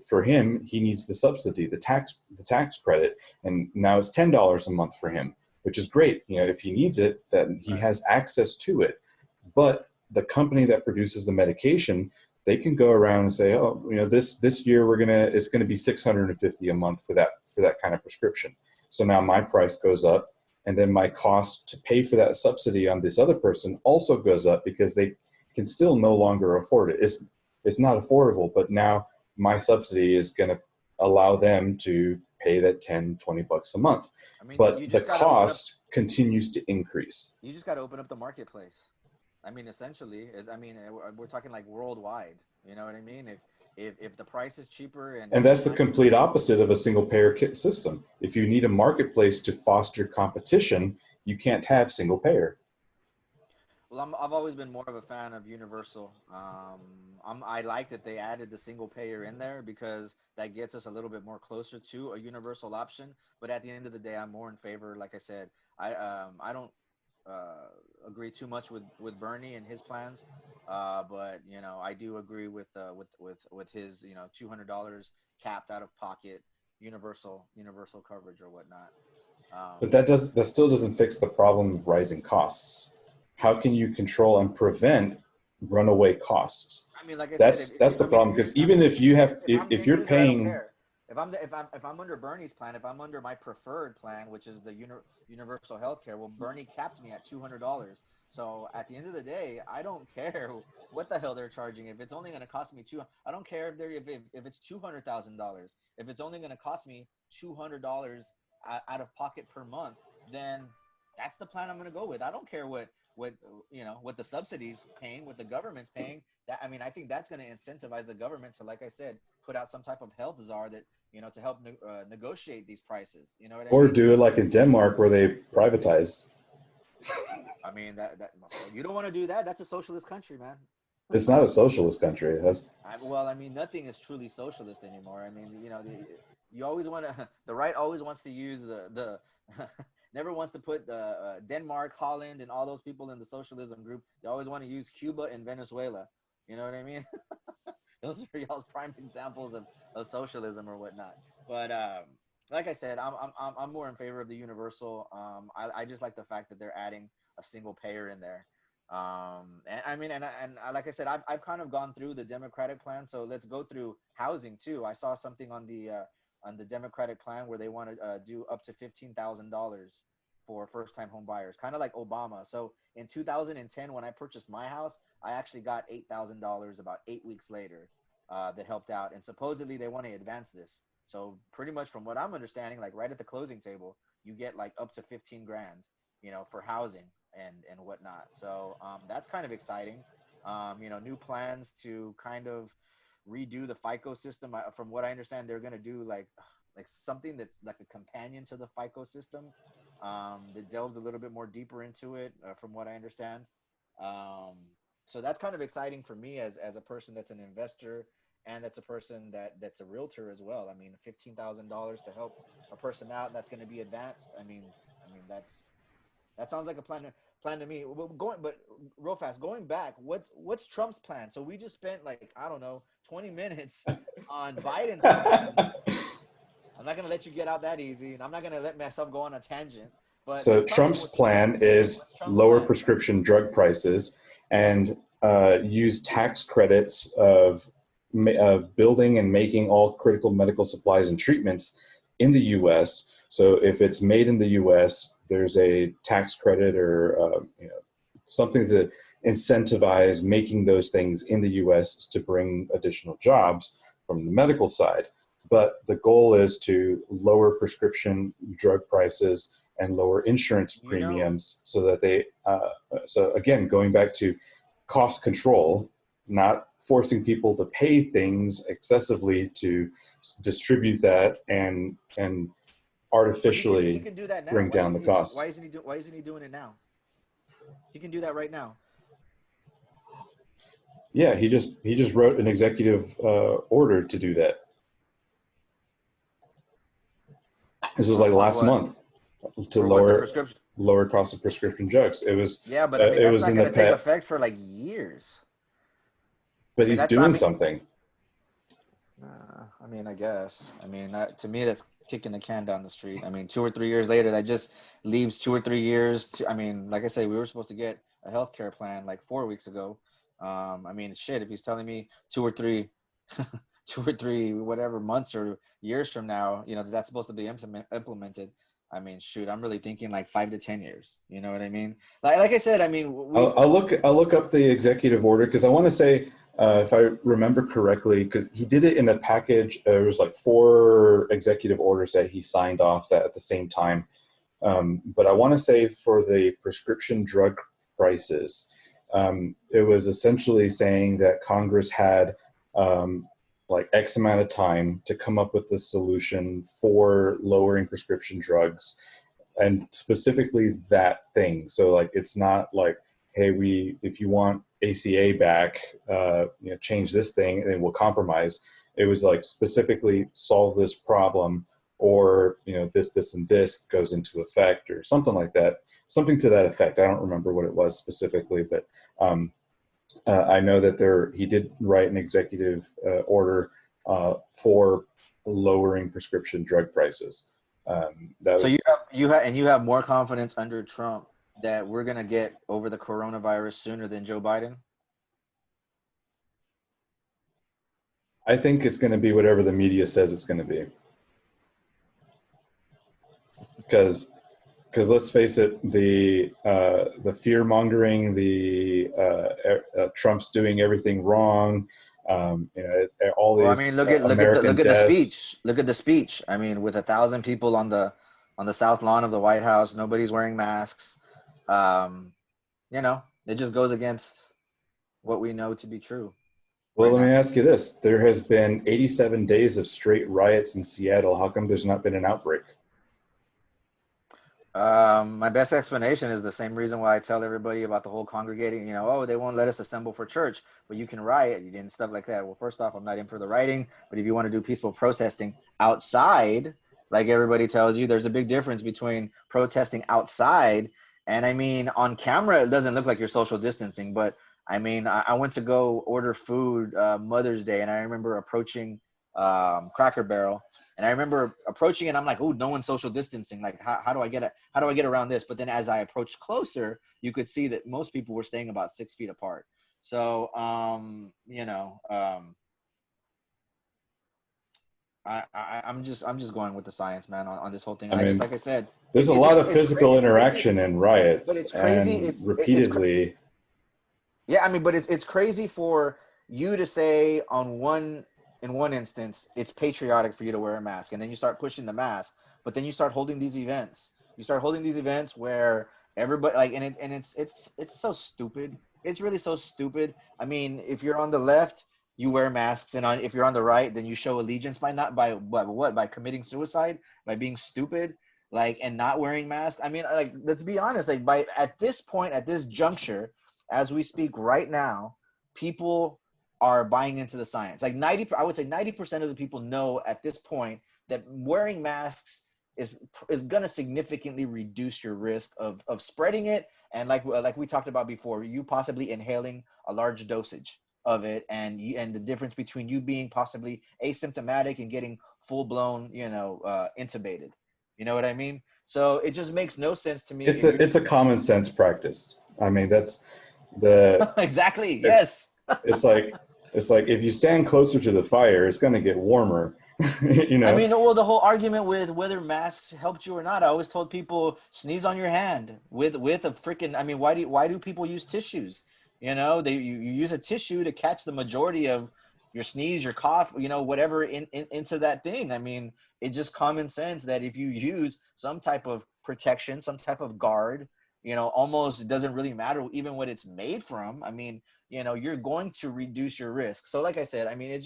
for him, he needs the subsidy, the tax credit, and now it's $10 a month for him, which is great. If he needs it, then he has access to it. But the company that produces the medication, they can go around and say, oh, this year it's gonna be $650 a month for that kind of prescription. So now my price goes up, and then my cost to pay for that subsidy on this other person also goes up because they can still no longer afford it. It's not affordable, but now my subsidy is going to allow them to pay that $10, $20 a month. But the cost continues to increase. You just got to open up the marketplace. I mean, essentially, we're talking like worldwide. You know what I mean? If the price is cheaper and that's the complete opposite of a single payer system. If you need a marketplace to foster competition, you can't have single payer. Well, I've always been more of a fan of universal. I like that they added the single payer in there because that gets us a little bit more closer to a universal option. But at the end of the day, I'm more in favor. Like I said, I don't agree too much with Bernie and his plans, but I do agree with his $200 capped out of pocket universal coverage or whatnot. But that still doesn't fix the problem of rising costs. How can you control and prevent runaway costs? I mean, like I said, that's the problem. Because even if you're paying, if I'm under Bernie's plan, if I'm under my preferred plan, which is the universal health care, well, Bernie capped me at $200. So at the end of the day, I don't care what the hell they're charging. If it's only going to cost me I don't care if it's $200,000. If it's only going to cost me $200 out of pocket per month, then that's the plan I'm going to go with. I don't care what the subsidies paying, what the government's paying. I think that's going to incentivize the government to, like I said, put out some type of health czar that to help negotiate these prices. You know what I mean? Or do it like in Denmark where they privatized. I mean that you don't want to do that. That's a socialist country, man. It's not a socialist country. Nothing is truly socialist anymore. You always want to. The right always wants to use the never wants to put Denmark, Holland, and all those people in the socialism group. They always want to use Cuba and Venezuela. You know what I mean? Those are y'all's prime examples of socialism or whatnot. But like I said, I'm more in favor of the universal. I just like the fact that they're adding a single payer in there. And I mean, like I said, I've kind of gone through the Democratic plan. So let's go through housing too. I saw something on the Democratic plan where they want to do up to $15,000 for first-time home buyers, kind of like Obama. So in 2010, when I purchased my house, I actually got $8,000 about 8 weeks later, that helped out. And supposedly they want to advance this. So pretty much from what I'm understanding, like right at the closing table, you get like up to 15 grand, for housing and whatnot. So that's kind of exciting. New plans to kind of redo the FICO system. From what I understand, they're going to do like something that's like a companion to the FICO system, that delves a little bit more deeper into it, from what I understand. So that's kind of exciting for me as a person that's an investor, and that's a person that's a realtor as well. I mean, $15,000 to help a person out, that's going to be advanced. I mean, that sounds like a plan to me. But real fast, going back, what's Trump's plan? So we just spent like, I don't know, 20 minutes on Biden's plan. I'm not gonna let you get out that easy, and I'm not gonna let myself go on a tangent. But So Trump's plan is lower prescription drug prices and use tax credits of building and making all critical medical supplies and treatments in the U.S. So if it's made in the U.S., there's a tax credit or something to incentivize making those things in the U.S. to bring additional jobs from the medical side. But the goal is to lower prescription drug prices and lower insurance premiums so that they, so again, going back to cost control, not forcing people to pay things excessively to distribute that and artificially he can do that now. bring down the costs. Why isn't he doing it now? He can do that right now. Yeah, he just wrote an executive order to do that. This was like last month to lower cost of prescription drugs. It was but I mean, that's not going to take effect for like years. But he's doing something. I mean, I guess. I mean, to me, that's kicking the can down the street. I mean, 2 or 3 years later, that just leaves 2 or 3 years. I mean, like I say, we were supposed to get a healthcare plan like 4 weeks ago. I mean, shit, if he's telling me 2 or 3, 2 or 3, whatever months or years from now, that's supposed to be implemented. I mean, shoot, I'm really thinking like 5 to 10 years. You know what I mean? Like I said, I mean, I'll look up the executive order because I want to say, if I remember correctly, because he did it in a package. There was like 4 executive orders that he signed off at the same time. But I want to say for the prescription drug prices, it was essentially saying that Congress had like X amount of time to come up with the solution for lowering prescription drugs, and specifically that thing. So like, it's not like, hey, if you want ACA back, change this thing and we'll compromise. It was like specifically solve this problem, or this and this goes into effect, or something like that, something to that effect. I don't remember what it was specifically, but I know that he did write an executive order for lowering prescription drug prices. You have more confidence under Trump that we're going to get over the coronavirus sooner than Joe Biden? I think it's going to be whatever the media says it's going to be. Because let's face it, the fear mongering, Trump's doing everything wrong. All these. Well, I mean, look at the speech. Look at the speech. I mean, with 1,000 people on the south lawn of the White House, nobody's wearing masks. It just goes against what we know to be true. Well, let me ask you this. There has been 87 days of straight riots in Seattle. How come there's not been an outbreak? My best explanation is the same reason why I tell everybody about the whole congregating, they won't let us assemble for church, but you can riot and stuff like that. Well, first off, I'm not in for the rioting, but if you want to do peaceful protesting outside, like everybody tells you, there's a big difference between protesting outside. And I mean, on camera, it doesn't look like you're social distancing, but I mean, I went to go order food Mother's Day, and I remember approaching Cracker Barrel, and I remember approaching it. I'm like, oh, no one's social distancing. Like, how do I get it? How do I get around this? But then as I approached closer, you could see that most people were staying about 6 feet apart. So, I'm just going with the science, man, on this whole thing. I I just, mean, like I said, there's a it lot just of physical it's crazy, interaction in but riots it's crazy. and repeatedly. Yeah, I mean, but it's crazy for you to say in one instance it's patriotic for you to wear a mask, and then you start pushing the mask, but then you start holding these events. You start holding these events where everybody like, and it's so stupid. It's really so stupid. I mean, if you're on the left, you wear masks, and if you're on the right, then you show allegiance by not by what by committing suicide, by being stupid, like, and not wearing masks. I mean, like, let's be honest. Like, by at this point, at this juncture, as we speak right now, people are buying into the science. Like I would say 90% of the people know at this point that wearing masks is going to significantly reduce your risk of spreading it. And like we talked about before, you possibly inhaling a large dosage of it, and the difference between you being possibly asymptomatic and getting full blown, intubated. You know what I mean? So it just makes no sense to me. It's a common sense practice. I mean, that's the Exactly. it's Yes. it's like if you stand closer to the fire, it's going to get warmer. You I know. mean, well, the whole argument with whether masks helped you or not, I always told people sneeze on your hand with a freaking. I mean, why do people use tissues? You use a tissue to catch the majority of your sneeze, your cough, whatever into that thing. I mean, it's just common sense that if you use some type of protection, some type of guard, almost it doesn't really matter even what it's made from. I mean, you're going to reduce your risk. So, like I said, I mean, it's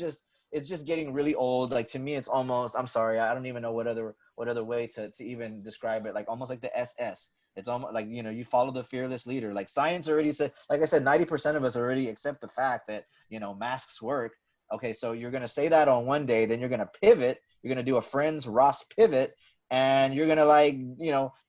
just getting really old. Like, to me, it's almost, I'm sorry, I don't even know what other way to even describe it. Like, almost like the SS. It's almost like, you follow the fearless leader. Like, science already said, like I said, 90% of us already accept the fact that, masks work. Okay, so you're going to say that on one day, then you're going to pivot. You're going to do a Friends Ross pivot, and you're going to, like,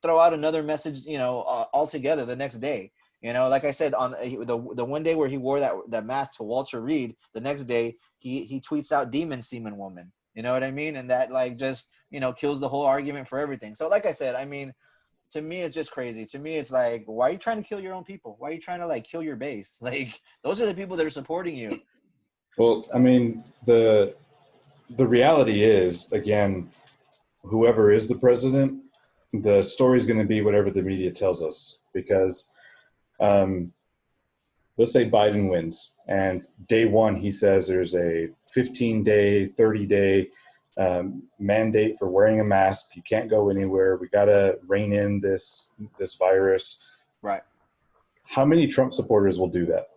throw out another message, altogether the next day. Like I said, on the one day where he wore that mask to Walter Reed, the next day he tweets out "demon semen woman." You know what I mean? And that, like, just kills the whole argument for everything. So, like I said, I mean, to me, it's just crazy. To me, it's like, why are you trying to kill your own people? Why are you trying to, like, kill your base? Like, those are the people that are supporting you. Well, I So, mean, the reality is, again, whoever is the president, the story is going to be whatever the media tells us. Because um, let's say Biden wins, and day one he says there's a 15-day, 30-day mandate for wearing a mask. You can't go anywhere. We got to rein in this virus. right. How many Trump supporters will do that?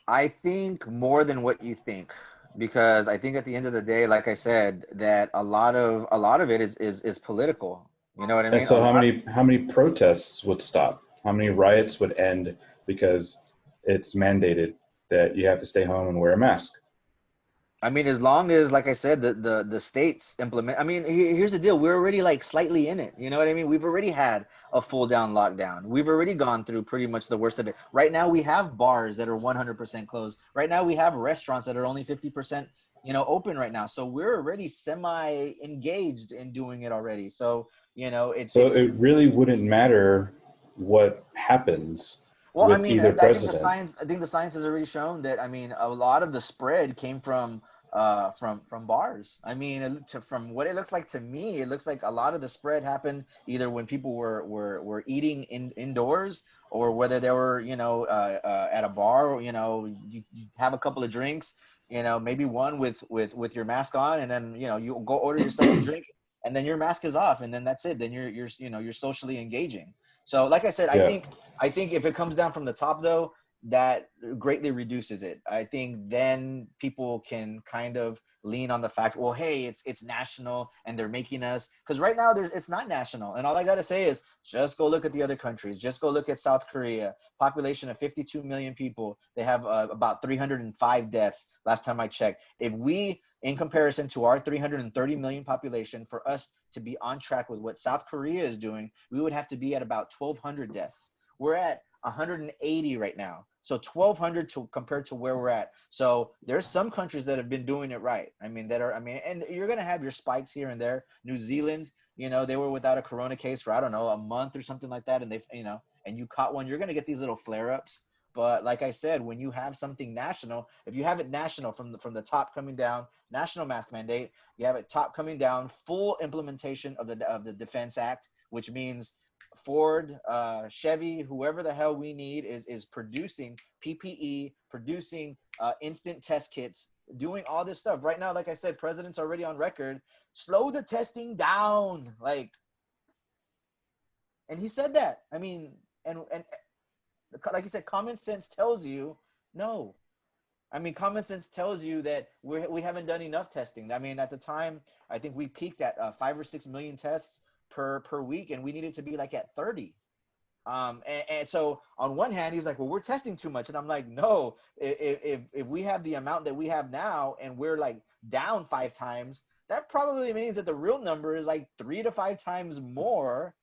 I think more than what you think, because I think at the end of the day, like I said, that a lot of it is political. You know what I And mean? A so lot. how many protests would stop? How many riots would end because it's mandated that you have to stay home and wear a mask? I mean, as long as, like I said, the states implement. I mean, here's the deal: we're already, like, slightly in it. You know what I mean? We've already had a full down lockdown. We've already gone through pretty much the worst of it. Right now, we have bars that are 100% closed. Right now, we have restaurants that are only 50%, open right now. So we're already semi engaged in doing it already. So, So it's it really wouldn't matter what happens well, I with mean, either I think the president. science. I think the science has already shown that. I mean, a lot of the spread came from bars. I mean, from what it looks like to me, it looks like a lot of the spread happened either when people were eating indoors, or whether they were, at a bar. Or, you have a couple of drinks, maybe one with your mask on, and then you go order yourself a drink, and then your mask is off, and then that's it. Then you're socially engaging. So, like I said, I Yeah. think I think if it comes down from the top, though, that greatly reduces it. I think then people can kind of lean on the fact, well, hey, it's national and they're making us, because right now it's not national. And all I got to say is just go look at the other countries. Just go look at South Korea, population of 52 million people. They have about 305 deaths last time I checked. If we, in comparison to our 330 million population, for us to be on track with what South Korea is doing, we would have to be at about 1,200 deaths. We're at 180 right now. So 1,200 to compared to where we're at. So there's some countries that have been doing it right. I mean, and you're going to have your spikes here and there. New Zealand, they were without a corona case for, I don't know, a month or something like that. And and you caught one, you're going to get these little flare ups. But like I said, when you have something national, if you have it national from the top coming down, national mask mandate, you have it top coming down, full implementation of the Defense Act, which means Ford, Chevy, whoever the hell we need is producing PPE, producing instant test kits, doing all this stuff. Right now, like I said, president's already on record, slow the testing down. And he said that. I mean, and like you said, common sense tells you no. I mean, common sense tells you that we haven't done enough testing. I mean, at the time, I think we peaked at 5 or 6 million tests per week, and we needed to be like at 30. And so on one hand, he's like, well, we're testing too much. And I'm like, no, if we have the amount that we have now and we're like down 5 times, that probably means that the real number is like 3 to 5 times more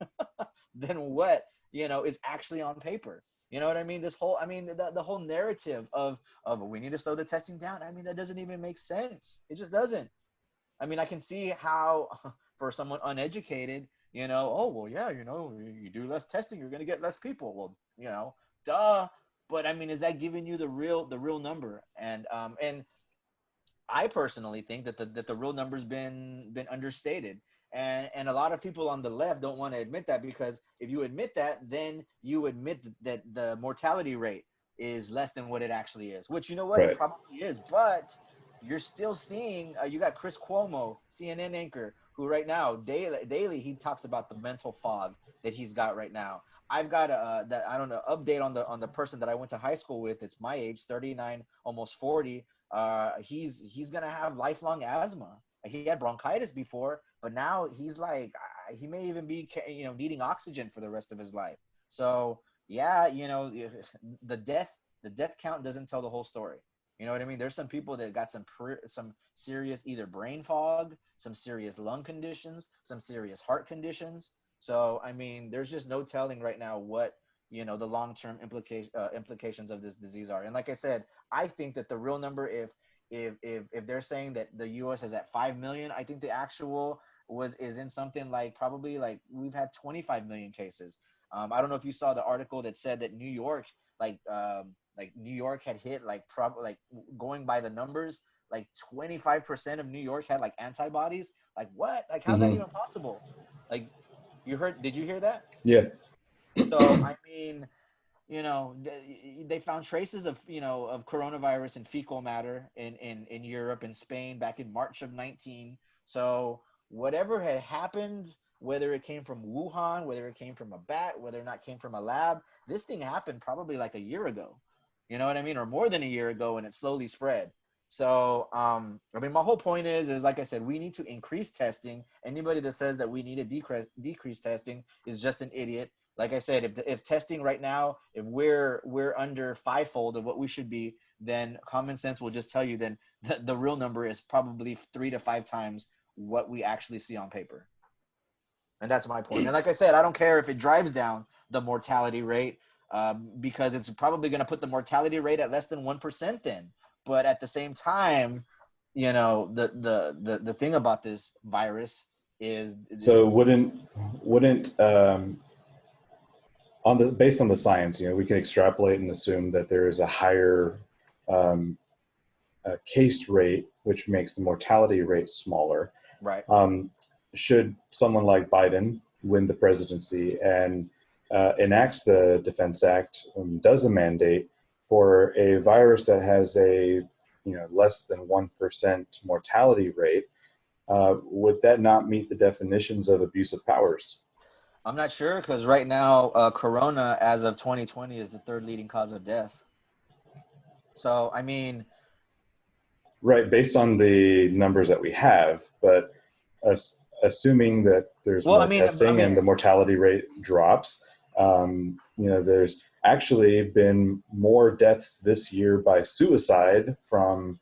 than what, is actually on paper. You know what I mean? The whole narrative of we need to slow the testing down. I mean, that doesn't even make sense. It just doesn't. I mean, I can see how for someone uneducated, oh, well, yeah, you do less testing, you're going to get less people. Well, duh. But I mean, is that giving you the real number? And I personally think that the real number's been understated. And a lot of people on the left don't want to admit that, because if you admit that, then you admit that the mortality rate is less than what it actually is, which, you know what, Right. it probably is. But you're still seeing, you got Chris Cuomo, CNN anchor, who right now, daily he talks about the mental fog that he's got right now. I've got that, I don't know, update on the person that I went to high school with. It's my age, 39, almost 40. He's going to have lifelong asthma. He had bronchitis before, but now he's like, he may even be, needing oxygen for the rest of his life. So yeah, the death count doesn't tell the whole story. You know what I mean? There's some people that got some serious either brain fog, some serious lung conditions, some serious heart conditions. So I mean, there's just no telling right now what the long-term implications of this disease are. And like I said, I think that the real number, if they're saying that the U.S. is at 5 million, I think the actual is in something like probably like we've had 25 million cases. I don't know if you saw the article that said that New York, like New York had hit going by the numbers, like 25% of New York had like antibodies. Like what? Like how's that even possible? Like did you hear that? Yeah. So I mean, they found traces of of coronavirus in fecal matter in Europe and Spain back in March of 19. So whatever had happened, whether it came from Wuhan, whether it came from a bat, whether or not it came from a lab, this thing happened probably like a year ago. You know what I mean? Or more than a year ago, and it slowly spread. So, I mean, my whole point is like I said, we need to increase testing. Anybody that says that we need to decrease testing is just an idiot. Like I said, if testing right now, if we're under 5-fold of what we should be, then common sense will just tell you then the real number is probably 3 to 5 times what we actually see on paper. And that's my point. And like I said, I don't care if it drives down the mortality rate, because it's probably going to put the mortality rate at less than 1% then. But at the same time, the thing about this virus is so wouldn't based on the science, we can extrapolate and assume that there is a higher case rate, which makes the mortality rate smaller. right. Should someone like Biden win the presidency and enacts the Defense Act, does a mandate for a virus that has a less than 1% mortality rate, would that not meet the definitions of abuse of powers? I'm not sure, because right now, corona, as of 2020, is the 3rd leading cause of death. So, I mean, Right, based on the numbers that we have, but assuming that there's well, more testing and the mortality rate drops, there's actually been more deaths this year by suicide from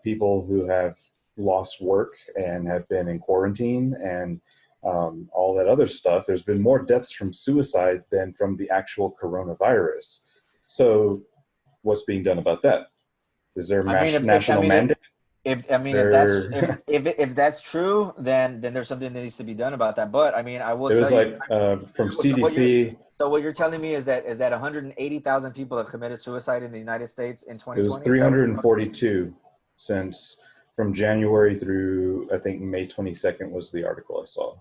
people who have lost work and have been in quarantine and all that other stuff. There's been more deaths from suicide than from the actual coronavirus. So, what's being done about that? Is there I mean, national mandate? if that's true, then there's something that needs to be done about that. But I mean, I will It tell was you. like from So what you're CDC. so what you're telling me is that 180,000 people have committed suicide in the United States in It was 2020. Is that what you're talking? 342 since from January through I think May 22nd was the article I saw.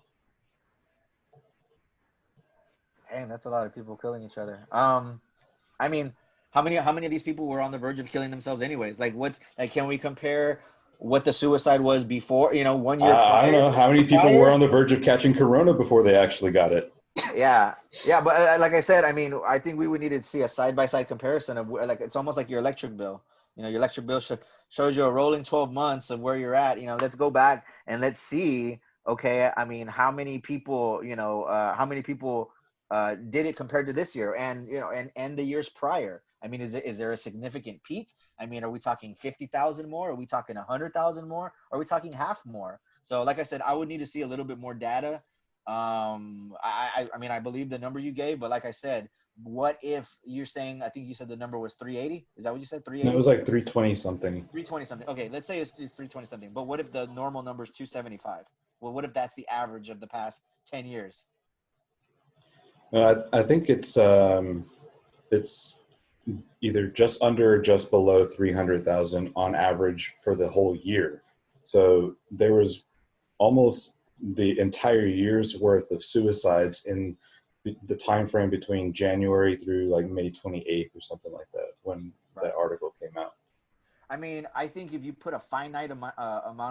Dang, that's a lot of people killing each other. I mean, how many of these people were on the verge of killing themselves anyways? Like, what's like? Can we compare what the suicide was before? 1 year I don't prior. know how many people were Prior. on the verge of catching corona before they actually got it. Yeah, yeah, but like I said, I mean, I think we would need to see a side-by-side comparison of like it's almost like your electric bill. Your electric bill shows you a rolling 12 months of where you're at. Let's go back and let's see. Okay, I mean, how many people did it compared to this year, and the years prior. I mean, is there a significant peak? I mean, are we talking 50,000 more? Are we talking 100,000 more? Are we talking half more? So, like I said, I would need to see a little bit more data. I mean, I believe the number you gave, but like I said, what if you're saying, I think you said the number was 380? Is that what you said? No, it 380? was like 320 something. 320 something. Okay, let's say it's 320 something. But what if the normal number is 275? Well, what if that's the average of the past 10 years? I think it's either just under or just below 300,000 on average for the whole year. So there was almost the entire year's worth of suicides in the time frame between January through like May 28th or something like that when that Right. article came out. I mean, I think if you put a finite amount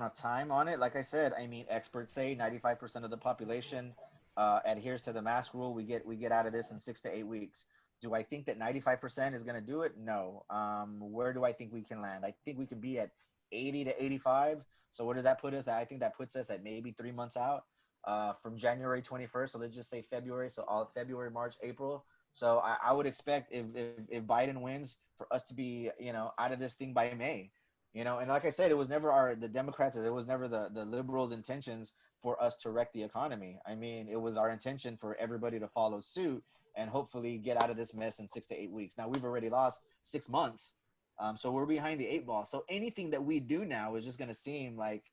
of time on it, like I said, I mean, experts say 95% of the population adheres to the mask rule. We get out of this in 6 to 8 weeks. Do I think that 95% is going to do it? No. Where do I think we can land? I think we can be at 80 to 85. So where does that put us? I think that puts us at maybe 3 months out from January 21st. So let's just say February. So all February, March, April. So I would expect if Biden wins for us to be out of this thing by May. And like I said, it was never the Democrats, it was never the liberals' intentions for us to wreck the economy. I mean, it was our intention for everybody to follow suit and hopefully get out of this mess in 6 to 8 weeks. Now we've already lost 6 months, so we're behind the 8 ball. So anything that we do now is just going to seem like,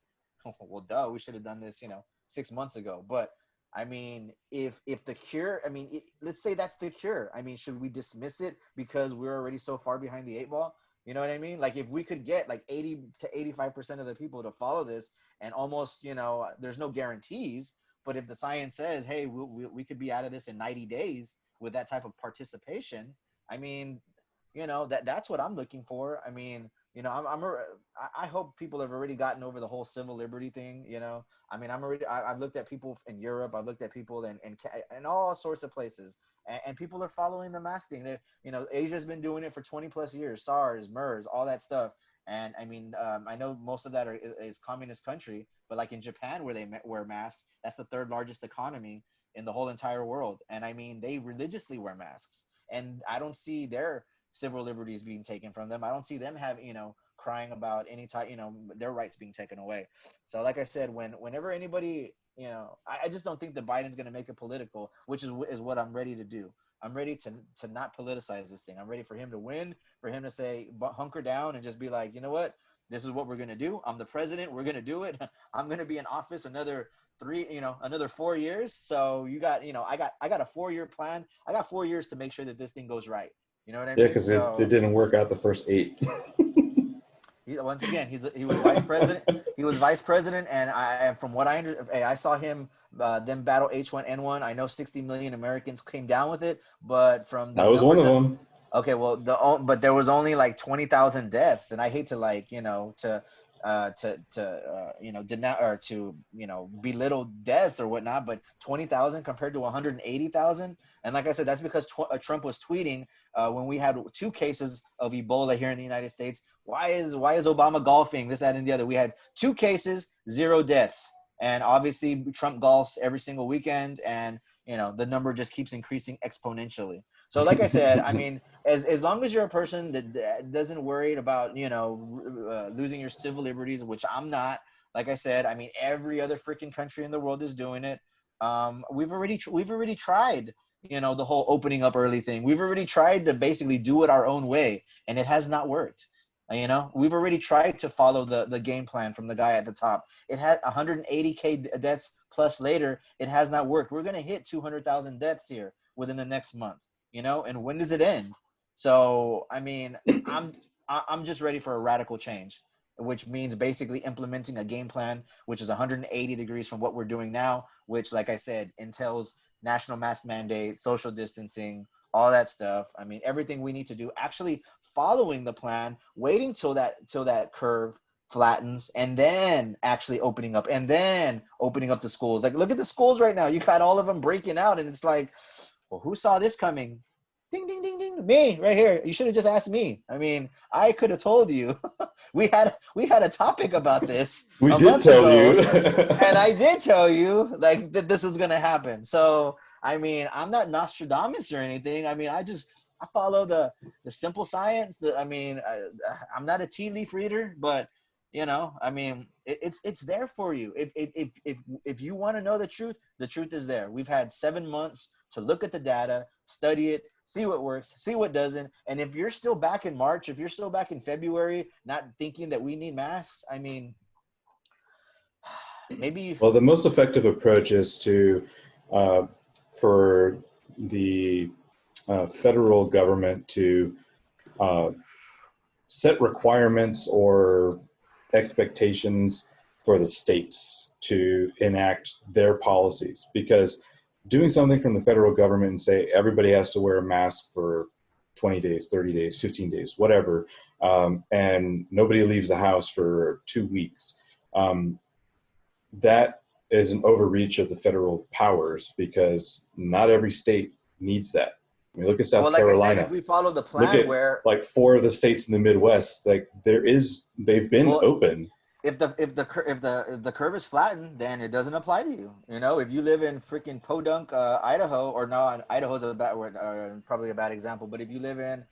well, duh, we should have done this, 6 months ago. But I mean, if the cure, I mean, let's say that's the cure. I mean, should we dismiss it because we're already so far behind the 8 ball? You know what I mean? Like if we could get like 80 to 85% of the people to follow this, and almost, there's no guarantees, but if the science says, hey, we could be out of this in 90 days with that type of participation, I mean, that's what I'm looking for. I mean, I hope people have already gotten over the whole civil liberty thing. I mean, I've looked at people in Europe. I've looked at people in all sorts of places, and people are following the mask thing. Asia's been doing it for 20 plus years. SARS, MERS, all that stuff. And I mean, I know most of that is communist country, but like in Japan, where they wear masks, that's the third largest economy in the whole entire world. And I mean, they religiously wear masks, and I don't see their civil liberties being taken from them. I don't see them having, crying about any type, their rights being taken away. So, like I said, whenever anybody, I just don't think that Biden's going to make it political, which is what I'm ready to do. I'm ready to not politicize this thing. I'm ready for him to win, for him to say, hunker down and just be like, you know what? This is what we're going to do. I'm the president. We're going to do it. I'm going to be in office another another 4 years. So I got a 4 year plan. I got 4 years to make sure that this thing goes right. You know what I Yeah, mean? because it So didn't work out the first 8. once again, he was vice president. He was vice president, and from what I saw him them battle H1N1. I know 60 million Americans came down with it, but from the That was one numbers of that them. okay, well but there was only like 20,000 deaths, and I hate to deny or to belittle deaths or whatnot, but 20,000 compared to 180,000. And like I said, that's because Trump was tweeting when we had 2 cases of Ebola here in the United States. Why is Obama golfing? This, that, and the other. We had 2 cases, 0 deaths, and obviously Trump golfs every single weekend, and the number just keeps increasing exponentially. So like I said, I mean, as long as you're a person that doesn't worry about, losing your civil liberties, which I'm not, like I said, I mean, every other freaking country in the world is doing it. We've already tried, the whole opening up early thing. We've already tried to basically do it our own way, and it has not worked. We've already tried to follow the game plan from the guy at the top. It had 180K deaths plus later. It has not worked. We're going to hit 200,000 deaths here within the next month. And when does it end? So, I mean, I'm just ready for a radical change, which means basically implementing a game plan, which is 180 degrees from what we're doing now, which, like I said, entails national mask mandate, social distancing, all that stuff. I mean, everything we need to do, actually following the plan, waiting till that curve flattens, and then actually opening up, and then opening up the schools. Like, look at the schools right now. You got all of them breaking out, and it's like, well, who saw this coming? Ding, ding, ding, ding. Me, right here. You should have just asked me. I mean, I could have told you. we had a topic about this We a did month tell ago, you. and I did tell you like that this was gonna happen. So, I mean, I'm not Nostradamus or anything. I mean, I follow the simple science. I'm not a tea leaf reader, but I mean, it's there for you. If you want to know the truth is there. We've had 7 months to look at the data, study it, see what works, see what doesn't. And if you're still back in March, if you're still back in February, not thinking that we need masks, I mean, maybe. Well, the most effective approach is for the federal government to set requirements or expectations for the states to enact their policies, because doing something from the federal government and say everybody has to wear a mask for 20 days, 30 days, 15 days, whatever, and nobody leaves the house for 2 weeks, that is an overreach of the federal powers, because not every state needs that. I mean, look at South Carolina. I said, if we follow the plan, look at, where like 4 of the states in the Midwest, like they've been open. If the curve is flattened, then it doesn't apply to you. If you live in freaking Podunk, Idaho, or no, Idaho's probably a bad example, but if you live in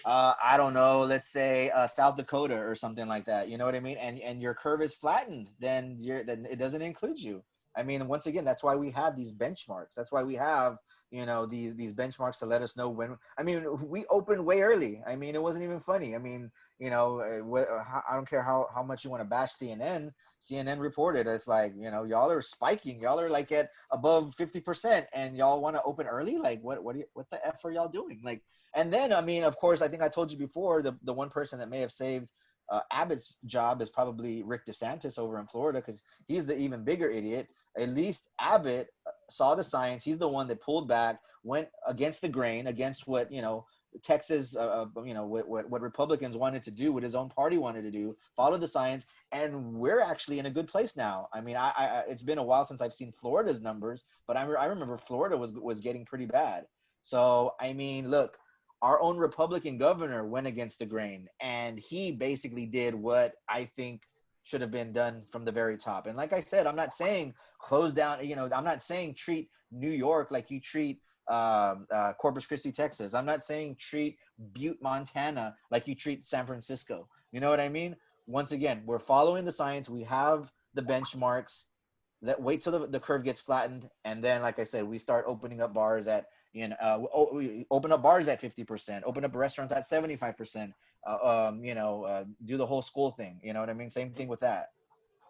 I don't know, let's say South Dakota or something like that, you know what I mean? And your curve is flattened, then it doesn't include you. I mean, once again, that's why we have these benchmarks. That's why we have, these benchmarks to let us know when. I mean, we opened way early. I mean, it wasn't even funny. I mean, I don't care how much you want to bash CNN. CNN reported it's like, y'all are spiking. Y'all are like at above 50%, and y'all want to open early. Like, what the F are y'all doing? Like, and then, I mean, of course, I think I told you before, the one person that may have saved Abbott's job is probably Rick DeSantis over in Florida, because he's the even bigger idiot. At least Abbott saw the science. He's the one that pulled back, went against the grain, against what, Texas, what Republicans wanted to do, what his own party wanted to do, followed the science, and we're actually in a good place now. I mean, I it's been a while since I've seen Florida's numbers, but I remember Florida was getting pretty bad. So, I mean, look, our own Republican governor went against the grain, and he basically did what I think should have been done from the very top. And like I said, I'm not saying close down, I'm not saying treat New York like you treat Corpus Christi, Texas. I'm not saying treat Butte, Montana like you treat San Francisco. You know what I mean? Once again, we're following the science. We have the benchmarks. Wait till the curve gets flattened, and then, like I said, we start opening up bars at we open up bars at 50%, open up restaurants at 75%, do the whole school thing. You know what I mean? Same thing with that.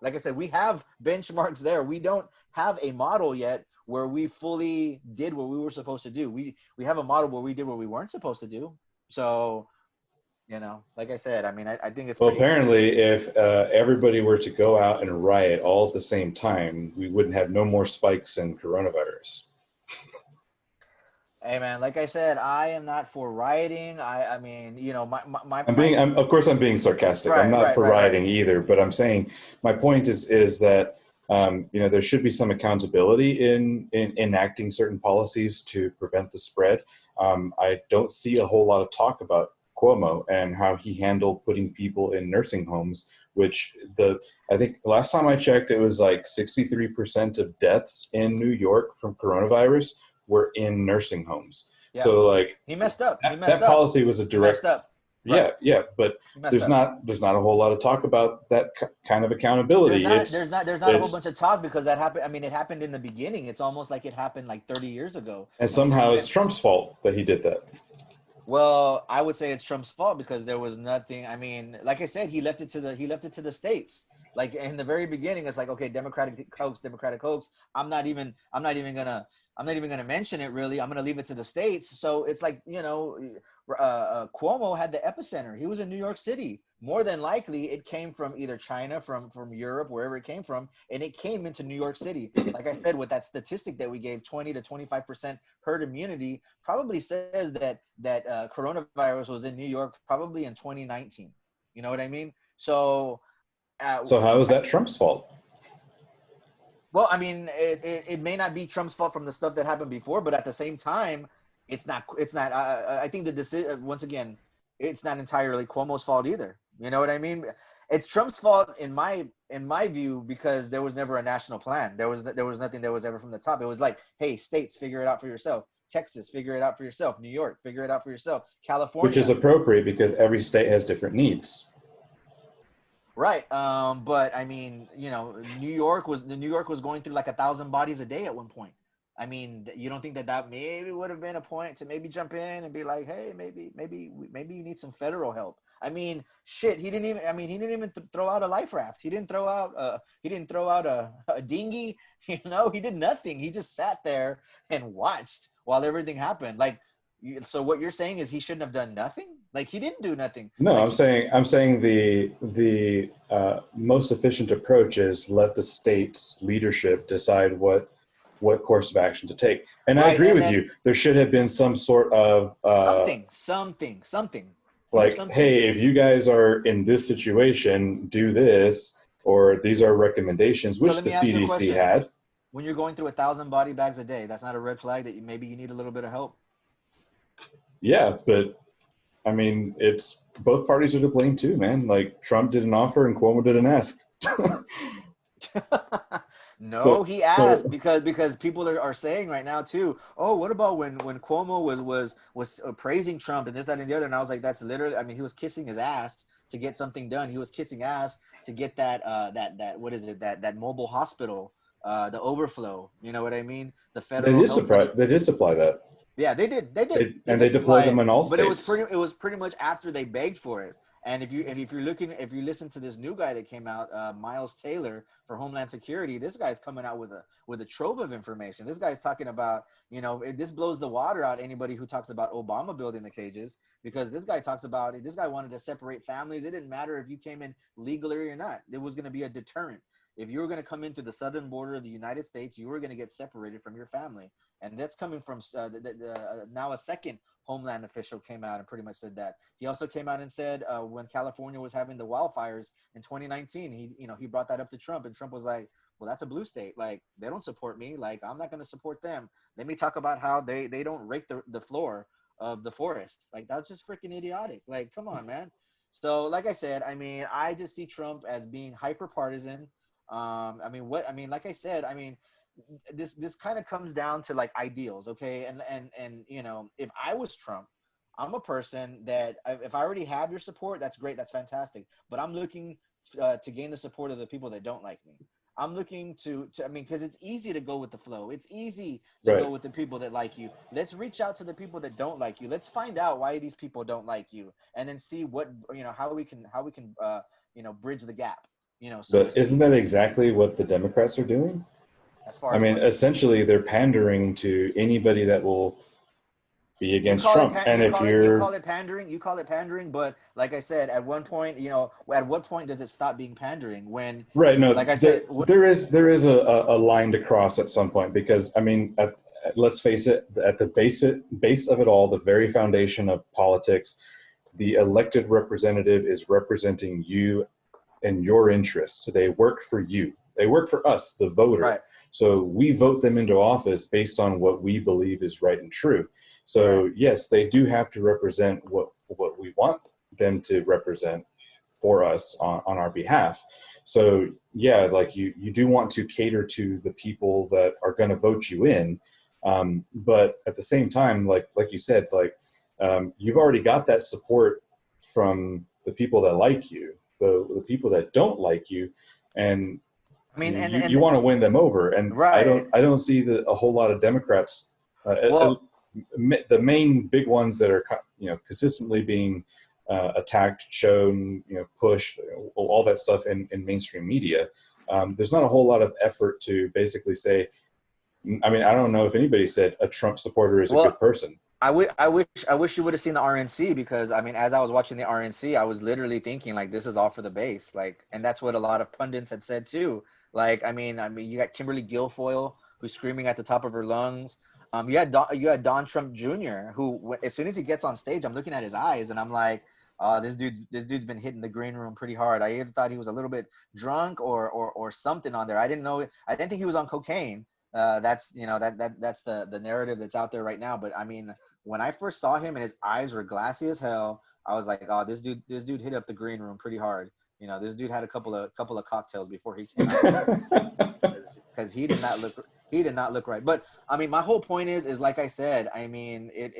Like I said, we have benchmarks there. We don't have a model yet where we fully did what we were supposed to do. We have a model where we did what we weren't supposed to do. So, like I said, I mean, I think it's well, apparently if everybody were to go out and riot all at the same time, we wouldn't have no more spikes in coronavirus. Hey man, like I said, I am not for rioting. I mean, you know, Of course, I'm being sarcastic. I'm right, not right, for right, right. rioting either, but I'm saying my point is that there should be some accountability in enacting certain policies to prevent the spread. I don't see a whole lot of talk about Cuomo and how he handled putting people in nursing homes, which I think the last time I checked, it was like 63% of deaths in New York from coronavirus were in nursing homes. Yeah. So like He messed up. He messed that up. policy was a He messed direct. up. Right. Yeah, but He messed there's up. not a whole lot of talk about that kind of accountability. There's not a whole bunch It's of talk because that happened. I mean, it happened in the beginning. It's almost like it happened like 30 years ago. and I mean, somehow it's Trump's fault that he did that. well, I would say it's Trump's fault because there was nothing. I mean, like I said, he left it to the states. Like in the very beginning, it's like, okay, Democratic hoax, Democratic hoax. I'm not even gonna mention it really. I'm gonna leave it to the states. So it's like, Cuomo had the epicenter. He was in New York City. More than likely, it came from either China, from Europe, wherever it came from, and it came into New York City. Like I said, with that statistic that we gave, 20 to 25% herd immunity, probably says that coronavirus was in New York probably in 2019. You know what I mean? So, uh, So how is that Trump's fault? well, I mean, it may not be Trump's fault from the stuff that happened before, but at the same time, it's not. It's not. I think the decision, once again, it's not entirely Cuomo's fault either. You know what I mean? It's Trump's fault in my view because there was never a national plan. There was nothing that was ever from the top. It was like, hey, states, figure it out for yourself. Texas, figure it out for yourself. New York, figure it out for yourself. Which is California, appropriate because every state has different needs. right. But I mean, New York was going through like 1,000 bodies a day at one point. I mean, you don't think that maybe would have been a point to maybe jump in and be like, hey, maybe you need some federal help. I mean, shit, he didn't even. I mean, he didn't even throw out a life raft. He didn't throw out a dinghy. He did nothing. He just sat there and watched while everything happened. Like, so what you're saying is he shouldn't have done nothing? Like he didn't do nothing. No, Like I'm saying the most efficient approach is let the state's leadership decide what course of action to take. And I right, agree and with then you. There should have been some sort of something. Give us like, something. hey, if you guys are in this situation, do this, or these are recommendations, So which let the me ask you a CDC question. had. When you're going through 1,000 body bags a day, that's not a red flag that maybe you need a little bit of help. Yeah, but I mean, it's both parties are to blame too, man. Like Trump did an offer and Cuomo did an ask. No, so, he asked so because people are saying right now too. Oh, what about when Cuomo was praising Trump and this, that, and the other? And I was like, that's literally. I mean, he was kissing his ass to get something done. He was kissing ass to get that what is it, that mobile hospital, the overflow. You know what I mean? The federal help for the. they did supply that, Yeah, they and they did deployed supply them it, in all but states. it was pretty much after they begged for it. And if you listen to this new guy that came out, Miles Taylor for Homeland Security, this guy's coming out with a trove of information. This guy's talking about, this blows the water out anybody who talks about Obama building the cages, because this guy wanted to separate families. It didn't matter if you came in legally or not. It was going to be a deterrent. If you were going to come into the southern border of the United States, you were going to get separated from your family. And that's coming from now a second Homeland official came out and pretty much said that. He also came out and said when California was having the wildfires in 2019, he brought that up to Trump, and Trump was like, well, that's a blue state. Like, they don't support me. Like, I'm not going to support them. Let me talk about how they don't rake the floor of the forest. Like, that's just freaking idiotic. Like, come on, man. So, like I said, I mean, I just see Trump as being hyper partisan. Like I said, I mean, this kind of comes down to like ideals, okay? And if I was Trump, I'm a person that if I already have your support, that's great, that's fantastic. But I'm looking to gain the support of the people that don't like me. I'm looking I mean, because it's easy to go with the flow. It's easy to go Right. with the people that like you. Let's reach out to the people that don't like you. Let's find out why these people don't like you, and then see what how we can bridge the gap, so to But isn't speak. that exactly what the Democrats are doing? As far I as mean, what? essentially, they're pandering to anybody that will be against Trump. And if You you're call it pandering, but like I said, at one point, at what point does it stop being pandering? right, no, Like I said, there is a line to cross at some point because I mean, let's face it, at the base of it all, the very foundation of politics, the elected representative is representing you and your interests. They work for you. They work for us, the voter. Right. So we vote them into office based on what we believe is right and true. So Right. yes, they do have to represent what we want them to represent for us on our behalf. So yeah, like you do want to cater to the people that are going to vote you in, but at the same time, like you said, like you've already got that support from the people that like you, the people that don't like you, and I mean, you want to win them over. And right. I don't see a whole lot of Democrats. Well, The main big ones that are consistently being attacked, shown, pushed, all that stuff in mainstream media. There's not a whole lot of effort to basically say. I mean, I don't know if anybody said a Trump supporter is a well, good person. I wish you would have seen the RNC, because I mean, as I was watching the RNC, I was literally thinking like, this is all for the base, like, and that's what a lot of pundits had said too. Like, I mean, you got Kimberly Guilfoyle who's screaming at the top of her lungs. You had Don Trump Jr., who, as soon as he gets on stage, I'm looking at his eyes and I'm like, this dude's been hitting the green room pretty hard. I either thought he was a little bit drunk or something on there. I didn't think he was on cocaine. That's that's the narrative that's out there right now. But I mean, when I first saw him and his eyes were glassy as hell, I was like, oh, this dude hit up the green room pretty hard. This dude had a couple of cocktails before he came out there, because he did not look right. But I mean, my whole point is like I said, I mean, it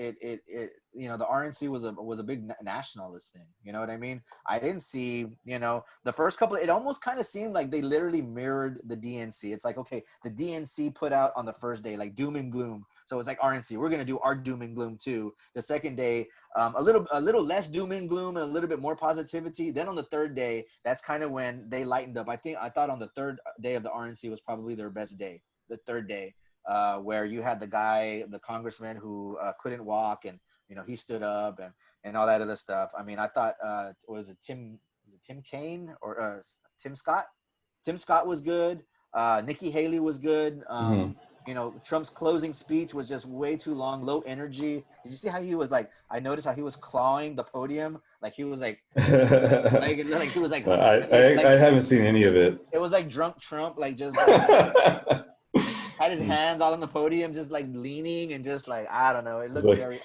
the RNC was a big nationalist thing. You know what I mean? I didn't see, the first couple, it almost kind of seemed like they literally mirrored the DNC. It's like, okay, the DNC put out on the first day like doom and gloom. So it's like, RNC, we're gonna do our doom and gloom too. The second day, a little less doom and gloom and a little bit more positivity. Then on the third day, that's kind of when they lightened up. I thought on the third day of the RNC was probably their best day. The third day, where you had the congressman who couldn't walk, and he stood up and all that other stuff. I mean, I thought was it Tim Kaine or Tim Scott? Tim Scott was good. Nikki Haley was good. Mhm. Trump's closing speech was just way too long, low energy. Did you see how he was like? I noticed how he was clawing the podium, like he was like he was like I haven't seen any of it. it was like drunk Trump, like just like had his hands all on the podium, just like leaning and just like, I don't know. It looked like, very.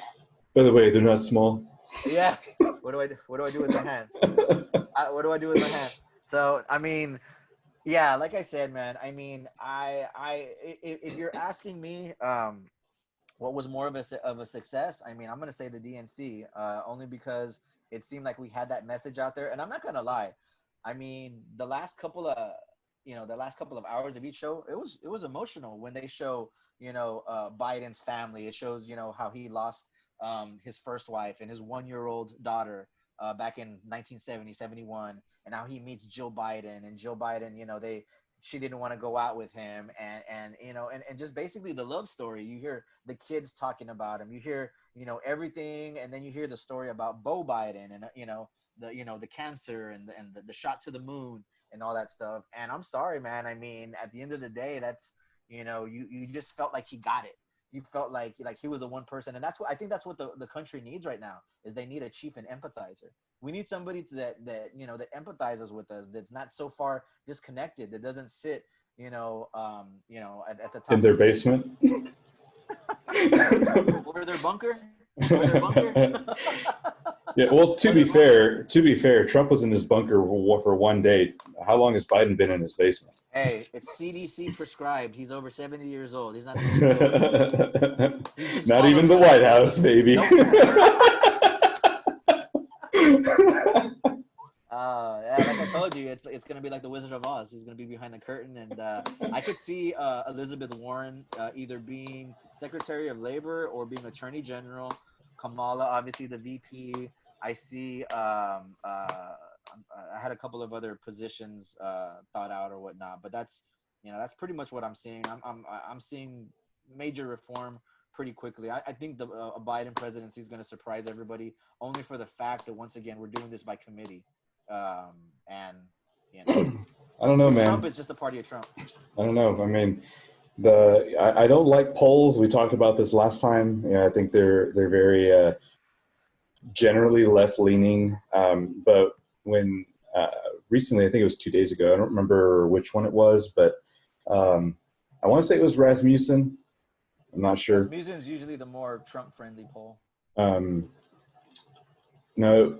By the way, they're not small. Yeah. What do I do? What do I do with my hands? What do I do with my hands? So I mean, yeah, like I said, man. I mean, if you're asking me, what was more of a success? I mean, I'm gonna say the DNC, only because it seemed like we had that message out there, and I'm not gonna lie. I mean, the last couple of hours of each show, it was emotional when they show Biden's family. It shows how he lost his first wife and his 1-year-old daughter back in 1970, 71, and how he meets Jill Biden, and Jill Biden, she didn't want to go out with him, and just basically the love story. You hear the kids talking about him, you hear everything, and then you hear the story about Beau Biden, and the cancer and the shot to the moon and all that stuff. And I'm sorry, man. I mean, at the end of the day, that's you just felt like he got it. You felt like he was the one person, and I think that's what the country needs right now, is they need a chief and empathizer. We need somebody that empathizes with us, that's not so far disconnected, that doesn't sit at the top In their basement. over their bunker. Over their bunker. Yeah, well, to be fair, Trump was in his bunker for one day. How long has Biden been in his basement? Hey, it's CDC prescribed. He's over 70 years old. He's not. He's Not even the White House, baby. Nope. Yeah, like I told you, it's gonna be like the Wizard of Oz. He's gonna be behind the curtain, and I could see Elizabeth Warren either being Secretary of Labor or being Attorney General. Kamala, obviously the VP. I see. I had a couple of other positions thought out or whatnot, but that's pretty much what I'm seeing. I'm seeing major reform pretty quickly. I think the Biden presidency is going to surprise everybody, only for the fact that once again we're doing this by committee, and I don't know, man. Trump is just a party of Trump. I don't know. I mean, I don't like polls. We talked about this last time. I think they're very generally left leaning. But when recently, I think it was 2 days ago. I don't remember which one it was, but I want to say it was Rasmussen. I'm not sure. Rasmussen is usually the more Trump-friendly poll. No,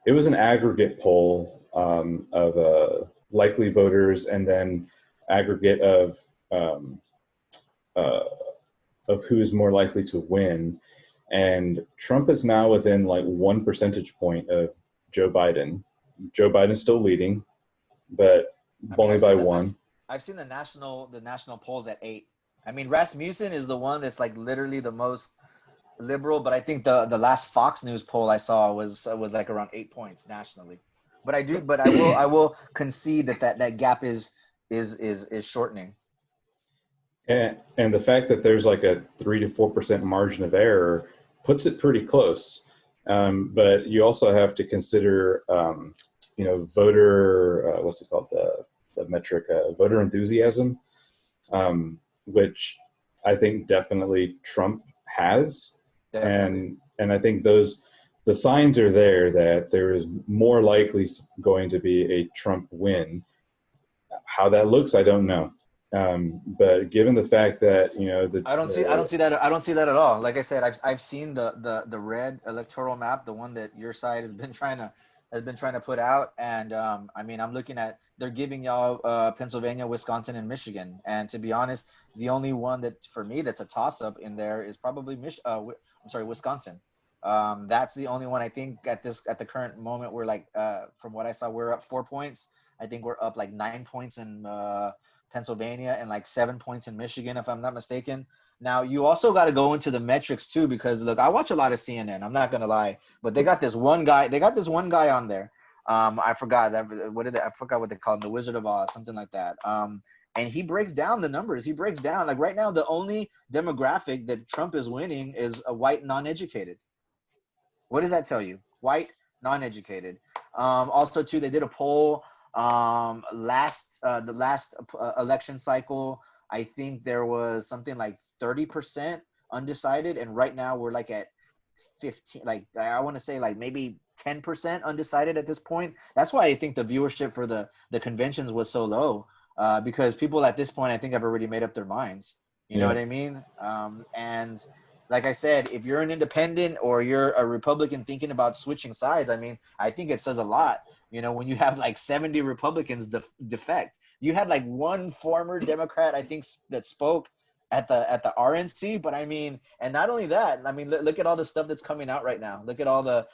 it was an aggregate poll of likely voters, and then aggregate um, uh, of who's more likely to win. And Trump is now within like 1 percentage point of Joe Biden. Joe Biden's still leading, but only by one. I've seen the national polls at 8. I mean, Rasmussen is the one that's like literally the most liberal, but I think the last Fox News poll I saw was like around 8 points nationally. But I will concede that gap is shortening. And the fact that there's like a 3 to 4% margin of error puts it pretty close. But you also have to consider, voter, what's it called, the metric, voter enthusiasm, which I think definitely Trump has. Definitely. And I think the signs are there that there is more likely going to be a Trump win. How that looks, I don't know. But given the fact that I don't see that at all. Like I said, I've seen the red electoral map, the one that your side has been trying to put out, and I mean, I'm looking at, they're giving y'all Pennsylvania, Wisconsin, and Michigan, and to be honest, the only one that for me that's a toss up in there is probably Wisconsin. That's the only one I think at the current moment we're like, from what I saw, we're up 4 points. I think we're up like 9 points in Pennsylvania and like 7 points in Michigan, if I'm not mistaken. Now, you also got to go into the metrics too, because look, I watch a lot of CNN. I'm not going to lie, but they got this one guy on there. I forgot what they call him, the Wizard of Oz, something like that. And he breaks down the numbers. He breaks down, like right now, the only demographic that Trump is winning is a white non-educated. What does that tell you? White non-educated. Also too, they did a poll the last election cycle. I think there was something like 30% undecided, and right now we're like at 15, like I want to say like maybe 10% undecided at this point. That's why I think the viewership for the conventions was so low, because people at this point I think have already made up their minds. You know what I mean? And like I said, if you're an independent or you're a Republican thinking about switching sides, I mean, I think it says a lot. When you have like 70 Republicans defect. You had like one former Democrat, I think, that spoke at the RNC. But I mean, and not only that, I mean, look at all the stuff that's coming out right now. Look at all the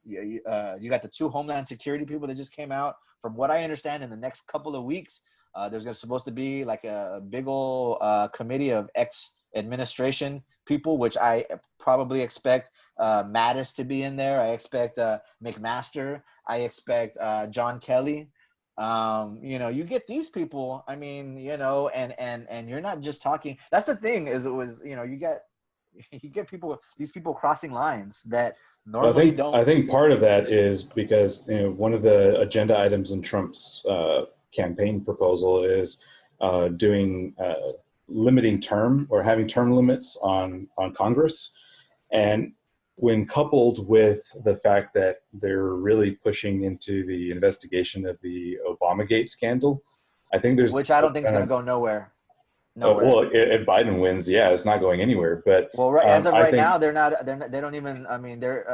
you got the 2 Homeland Security people that just came out. From what I understand, in the next couple of weeks, there's supposed to be like a big old committee of ex-administration people, which I probably expect Mattis to be in there. I expect McMaster. I expect John Kelly. You get these people. I mean, and you're not just talking. That's the thing, is you get these people crossing lines that normally don't. I think part of that is because one of the agenda items in Trump's campaign proposal is doing limiting term, or having term limits on Congress. And when coupled with the fact that they're really pushing into the investigation of the Obamagate scandal, I think which I don't think is going to go nowhere. Well, if Biden wins, it's not going anywhere. But as of right now, they're not. They don't even. I mean, they're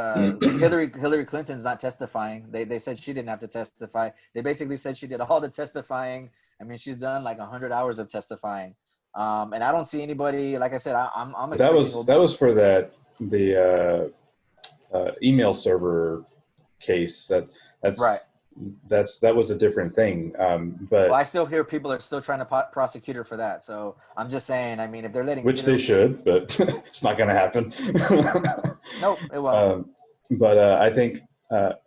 Hillary Clinton's not testifying. They said she didn't have to testify. They basically said she did all the testifying. I mean, she's done like 100 hours of testifying. And I don't see anybody. Like I said, I'm. That was for the email server case. That's right. That was a different thing. But I still hear people are still trying to prosecute her for that. So I'm just saying. I mean, if they're letting, which they should, but it's not going to happen. Nope, it won't. But I think the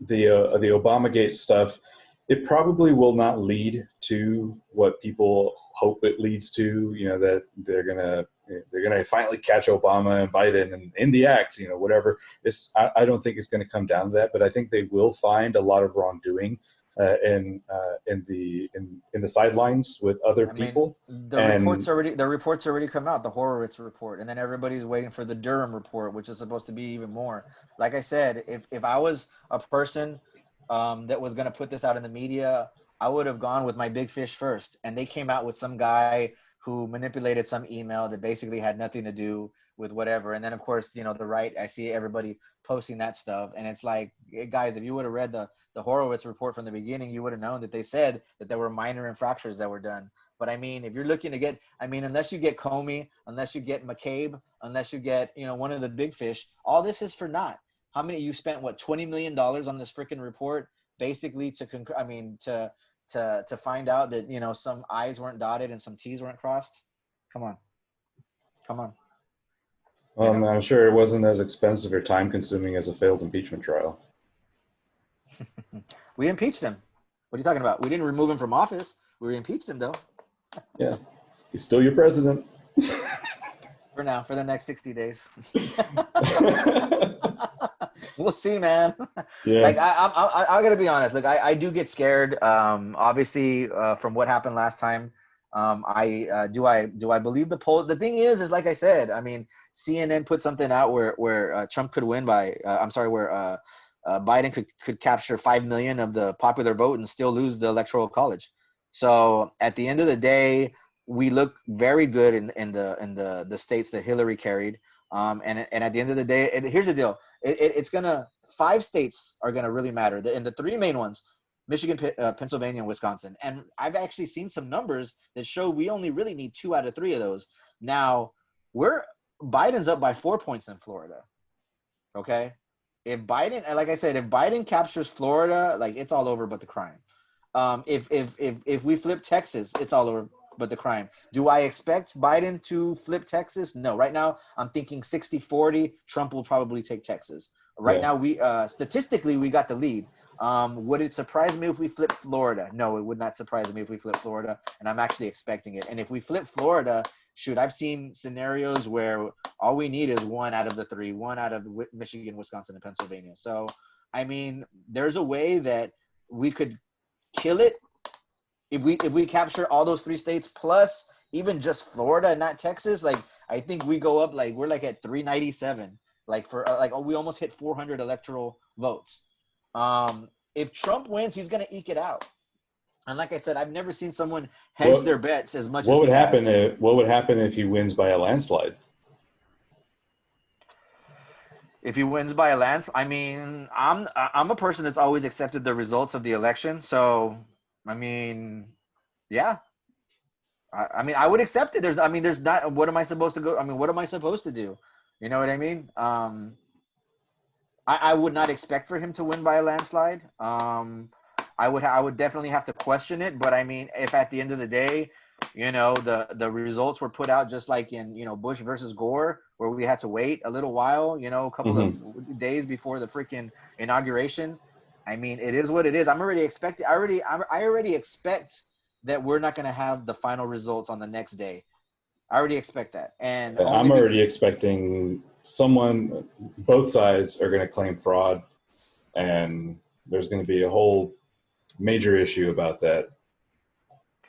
Obamagate stuff, it probably will not lead to what people hope it leads to. That they're gonna finally catch Obama and Biden and in the act. Whatever. I don't think it's going to come down to that, but I think they will find a lot of wrongdoing in the sidelines with other I mean, people. And the reports already come out, the Horowitz report, and then everybody's waiting for the Durham report, which is supposed to be even more. Like I said, if I was a person that was going to put this out in the media, I would have gone with my big fish first. And they came out with some guy who manipulated some email that basically had nothing to do with whatever. And then of course, the right, I see everybody posting that stuff, and it's like, guys, if you would have read the Horowitz report from the beginning, you would have known that they said that there were minor infractions that were done. But I mean, if you're looking to get, I mean, unless you get Comey, unless you get McCabe, unless you get, one of the big fish, all this is for naught. How many, you spent what, $20 million on this freaking report, basically to find out that, some I's weren't dotted and some T's weren't crossed? Come on. Come on. I'm sure it wasn't as expensive or time consuming as a failed impeachment trial. We impeached him. What are you talking about? We didn't remove him from office. We impeached him, though. Yeah. He's still your president. For now, for the next 60 days. We'll see, man. Yeah. Like, I gotta be honest. Like, I do get scared. Obviously, from what happened last time. Do I believe the poll? The thing is like I said, I mean, CNN put something out where Trump could win by, where Biden could capture 5 million of the popular vote and still lose the electoral college. So at the end of the day, we look very good in the states that Hillary carried. And at the end of the day, here's the deal. It's gonna, 5 states are gonna really matter. In the 3 main ones, Michigan, Pennsylvania, and Wisconsin. And I've actually seen some numbers that show we only really need 2 out of 3 of those. Now, Biden's up by 4 points in Florida. Okay? If Biden, like I said, if Biden captures Florida, like, it's all over but the crime. If we flip Texas, it's all over but the crime. Do I expect Biden to flip Texas? No. Right now, I'm thinking 60-40. Trump will probably take Texas. Right now, we statistically, we got the lead. Would it surprise me if we flip Florida? No, it would not surprise me if we flip Florida, and I'm actually expecting it. And if we flip Florida, shoot, I've seen scenarios where all we need is 1 out of the 3, 1 out of Michigan, Wisconsin, and Pennsylvania. So, I mean, there's a way that we could kill it if we capture all those 3 states, plus even just Florida and not Texas. Like, I think we go up, like, we're like at 397, like, for we almost hit 400 electoral votes. If Trump wins, he's going to eke it out. And like I said, I've never seen someone hedge their bets as much as he has. What would happen if he wins by a landslide? If he wins by a landslide, I mean, I'm a person that's always accepted the results of the election. So, I mean, yeah. I mean, I would accept it. There's not, what am I supposed to go? I mean, what am I supposed to do? You know what I mean? I would not expect for him to win by a landslide. I would definitely have to question it. But I mean, if at the end of the day, the results were put out just like in, Bush versus Gore, where we had to wait a little while, a couple of days before the freaking inauguration. I mean, it is what it is. I already expect that we're not going to have the final results on the next day. I already expect that. And I'm already expecting both sides are going to claim fraud, and there's going to be a whole major issue about that.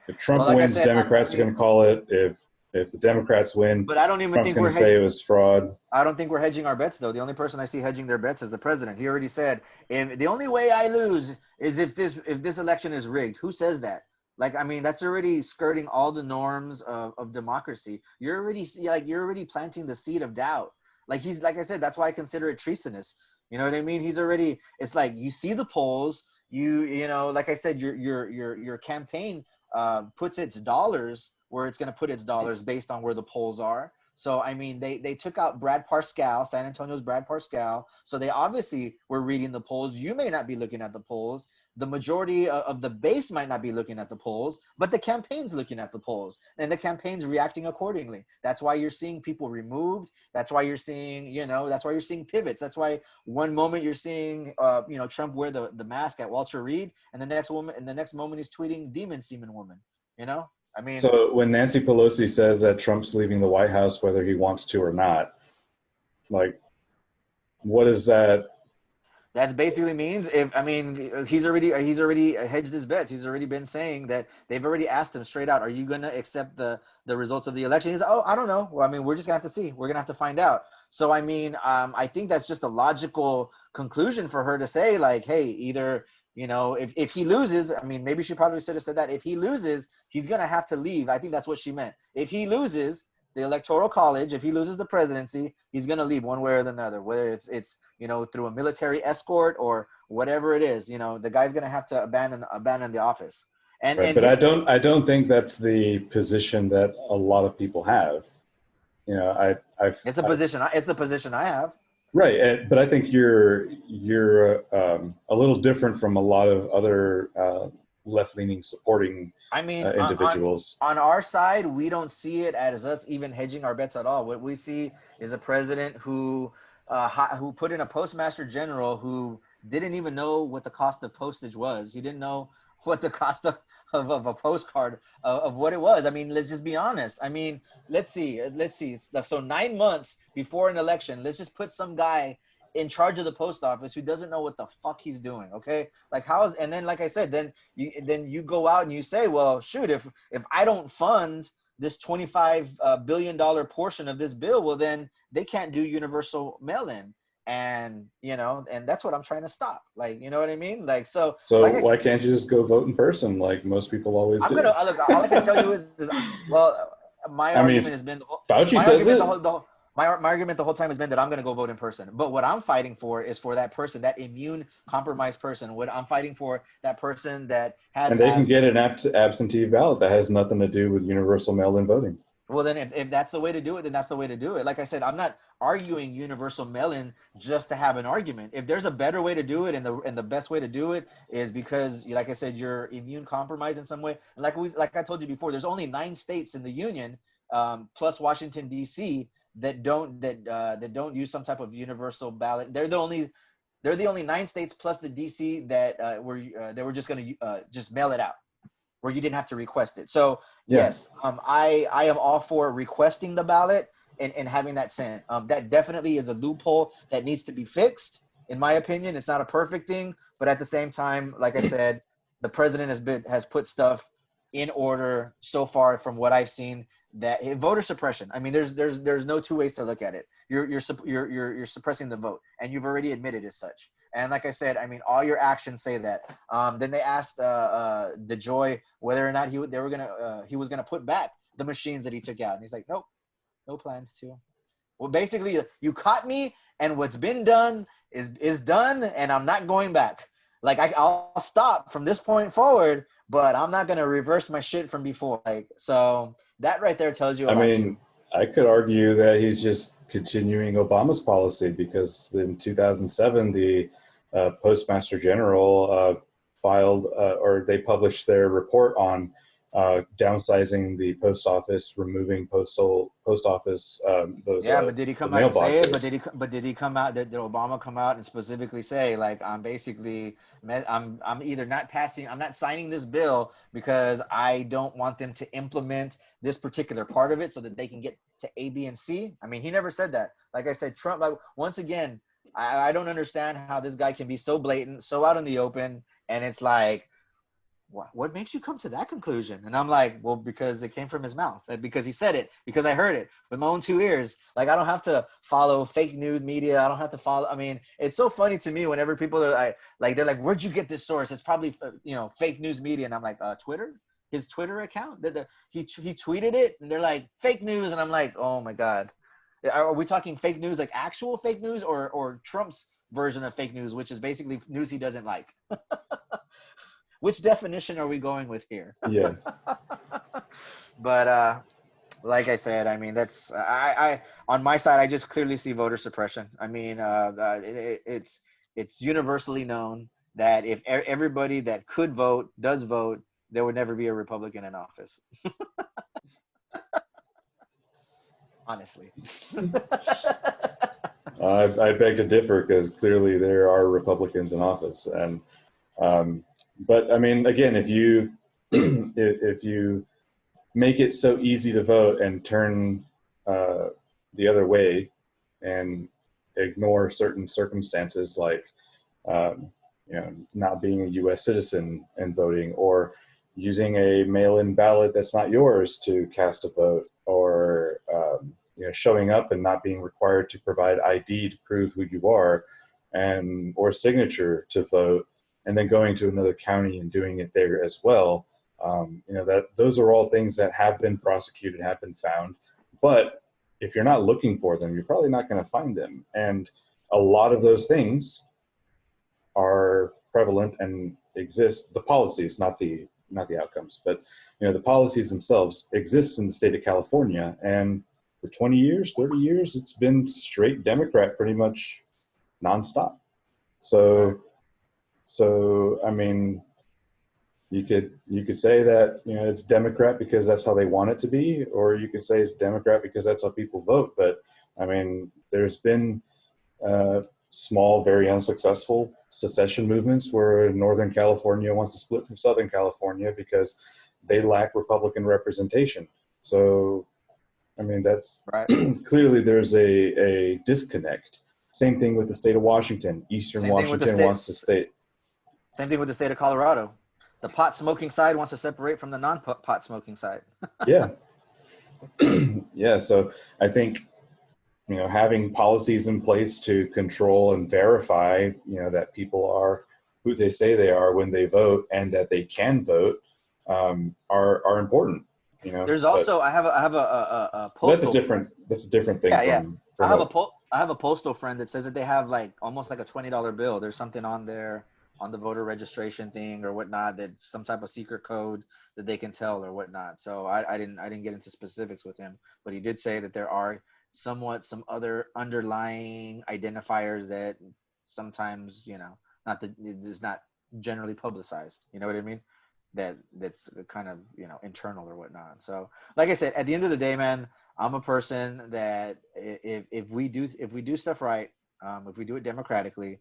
If Trump wins, Democrats are going to call it. If the Democrats win, but I don't even Trump's think going to say it was fraud. I don't think we're hedging our bets, though. The only person I see hedging their bets is the president. He already said, if the only way I lose is if this election is rigged. Who says that? Like, I mean, that's already skirting all the norms of democracy. You're already planting the seed of doubt. Like I said, that's why I consider it treasonous. You know what I mean? It's like, you see the polls, like I said, your campaign puts its dollars where it's going to put its dollars based on where the polls are. So, I mean, they took out Brad Parscale, San Antonio's Brad Parscale. So they obviously were reading the polls. You may not be looking at the polls. The majority of the base might not be looking at the polls, but the campaign's looking at the polls, and the campaign's reacting accordingly. That's why you're seeing people removed. That's why you're seeing, pivots. That's why one moment you're seeing, Trump wear the mask at Walter Reed, and the next moment he's tweeting demon semen woman, I mean, so when Nancy Pelosi says that Trump's leaving the White House whether he wants to or not, like, what is that? That basically means he's already hedged his bets. He's already been saying that they've already asked him straight out, "Are you gonna accept the results of the election?" He's like, "Oh, I don't know. Well, I mean, we're just gonna have to see. We're gonna have to find out." So I mean, I think that's just a logical conclusion for her to say, like, "Hey, either if he loses, I mean, maybe she probably should have said that. If he loses, he's gonna have to leave." I think that's what she meant. If he loses the electoral college, if he loses the presidency, he's going to leave one way or another, whether it's through a military escort or whatever it is. The guy's going to have to abandon the office. And Right, and but here, I don't think that's the position that a lot of people have. it's the position I have. Right, but I think you're a little different from a lot of other left leaning supporting I mean, individuals. on our side, we don't see it as us even hedging our bets at all. What we see is a president who put in a postmaster general who didn't even know what the cost of postage was. He didn't know what the cost of a postcard of what it was. I mean, let's just be honest. I mean, let's see. So 9 months before an election, let's just put some guy in charge of the post office who doesn't know what the fuck he's doing. Okay, like and then like I said, then you go out and you say, well, shoot, if I don't fund this $25 billion portion of this bill, well, then they can't do universal mail-in. And that's what I'm trying to stop. Like, you know what I mean? Like, so So like I why said, can't you just go vote in person like most people always I'm gonna do? look. All I can tell you is well, my I mean, argument has been Fauci my says argument it. my argument the whole time has been that I'm gonna go vote in person. But what I'm fighting for is for that person, that immune compromised person. What I'm fighting for, that person that has And they can get asthma. an absentee ballot that has nothing to do with universal mail-in voting. Well, then if that's the way to do it, then that's the way to do it. Like I said, I'm not arguing universal mail-in just to have an argument. If there's a better way to do it, and the best way to do it is because, like I said, you're immune compromised in some way. And like I told you before, there's only 9 states in the union, plus Washington D.C. that don't use some type of universal ballot. They're the only 9 states plus the D.C. that were just going to just mail it out, where you didn't have to request it. So Yeah. yes, I am all for requesting the ballot and having that sent. That definitely is a loophole that needs to be fixed. In my opinion, it's not a perfect thing, but at the same time, like I said, the president has put stuff in order so far from what I've seen. That voter suppression. I mean, there's no two ways to look at it. You're suppressing the vote, and you've already admitted as such. And like I said, I mean, all your actions say that. Then they asked DeJoy whether or not he was gonna put back the machines that he took out, and he's like, nope, no plans to. Well, basically, you caught me, and what's been done is done, and I'm not going back. Like I'll stop from this point forward, but I'm not gonna reverse my shit from before. Like, so that right there tells you a I lot too. mean, I could argue that he's just continuing Obama's policy because in 2007, the Postmaster General filed or they published their report on downsizing the post office, removing post office those Yeah, but did he the come out and say it? But did mailboxes. he come out? Did Obama come out and specifically say, like, I'm basically I'm either not passing, I'm not signing this bill because I don't want them to implement this particular part of it so that they can get to A, B, and C? I mean, he never said that. Like I said, Trump. Like, once again, I don't understand how this guy can be so blatant, so out in the open, and it's like, what makes you come to that conclusion? And I'm like, well, because it came from his mouth, because he said it, because I heard it with my own 2 ears. Like, I don't have to follow fake news media. I don't have to follow. I mean, it's so funny to me whenever people are they're like, where'd you get this source? It's probably, fake news media. And I'm like, Twitter, his Twitter account, he tweeted it, and they're like, fake news. And I'm like, oh my God. Are we talking fake news, like actual fake news, or Trump's version of fake news, which is basically news he doesn't like? Which definition are we going with here? Yeah. But like I said, I mean, that's I on my side, I just clearly see voter suppression. I mean, it's universally known that if everybody that could vote does vote, there would never be a Republican in office. Honestly. I beg to differ because clearly there are Republicans in office, and but I mean, again, if you if you make it so easy to vote and turn the other way and ignore certain circumstances like not being a U.S. citizen and voting, or using a mail-in ballot that's not yours to cast a vote, or showing up and not being required to provide ID to prove who you are, and or signature to vote, and then going to another county and doing it there as well. That those are all things that have been prosecuted, have been found, but if you're not looking for them, you're probably not going to find them. And a lot of those things are prevalent and exist. The policies, not the outcomes, but the policies themselves exist in the state of California. And for 20 years, 30 years, it's been straight Democrat pretty much nonstop. So I mean, you could say that it's Democrat because that's how they want it to be, or you could say it's Democrat because that's how people vote. But I mean, there's been small, very unsuccessful secession movements where Northern California wants to split from Southern California because they lack Republican representation. So, I mean, that's Right. clearly there's a disconnect. Same thing with the state of Washington. Eastern Same thing with the Washington wants to stay. Same thing with the state of Colorado. The pot smoking side wants to separate from the non-pot smoking side. Yeah. Yeah. So I think, having policies in place to control and verify, that people are who they say they are when they vote, and that they can vote, are important. There's but also I have a that's postal. a different thing Yeah. from I have a postal friend that says that they have like almost like a $20 bill. There's something on there on the voter registration thing or whatnot, that's some type of secret code that they can tell or whatnot. So I didn't get into specifics with him, but he did say that there are somewhat some other underlying identifiers that sometimes, not that it is not generally publicized. You know what I mean? That's kind of, internal or whatnot. So like I said, at the end of the day, man, I'm a person that if we do stuff right, if we do it democratically,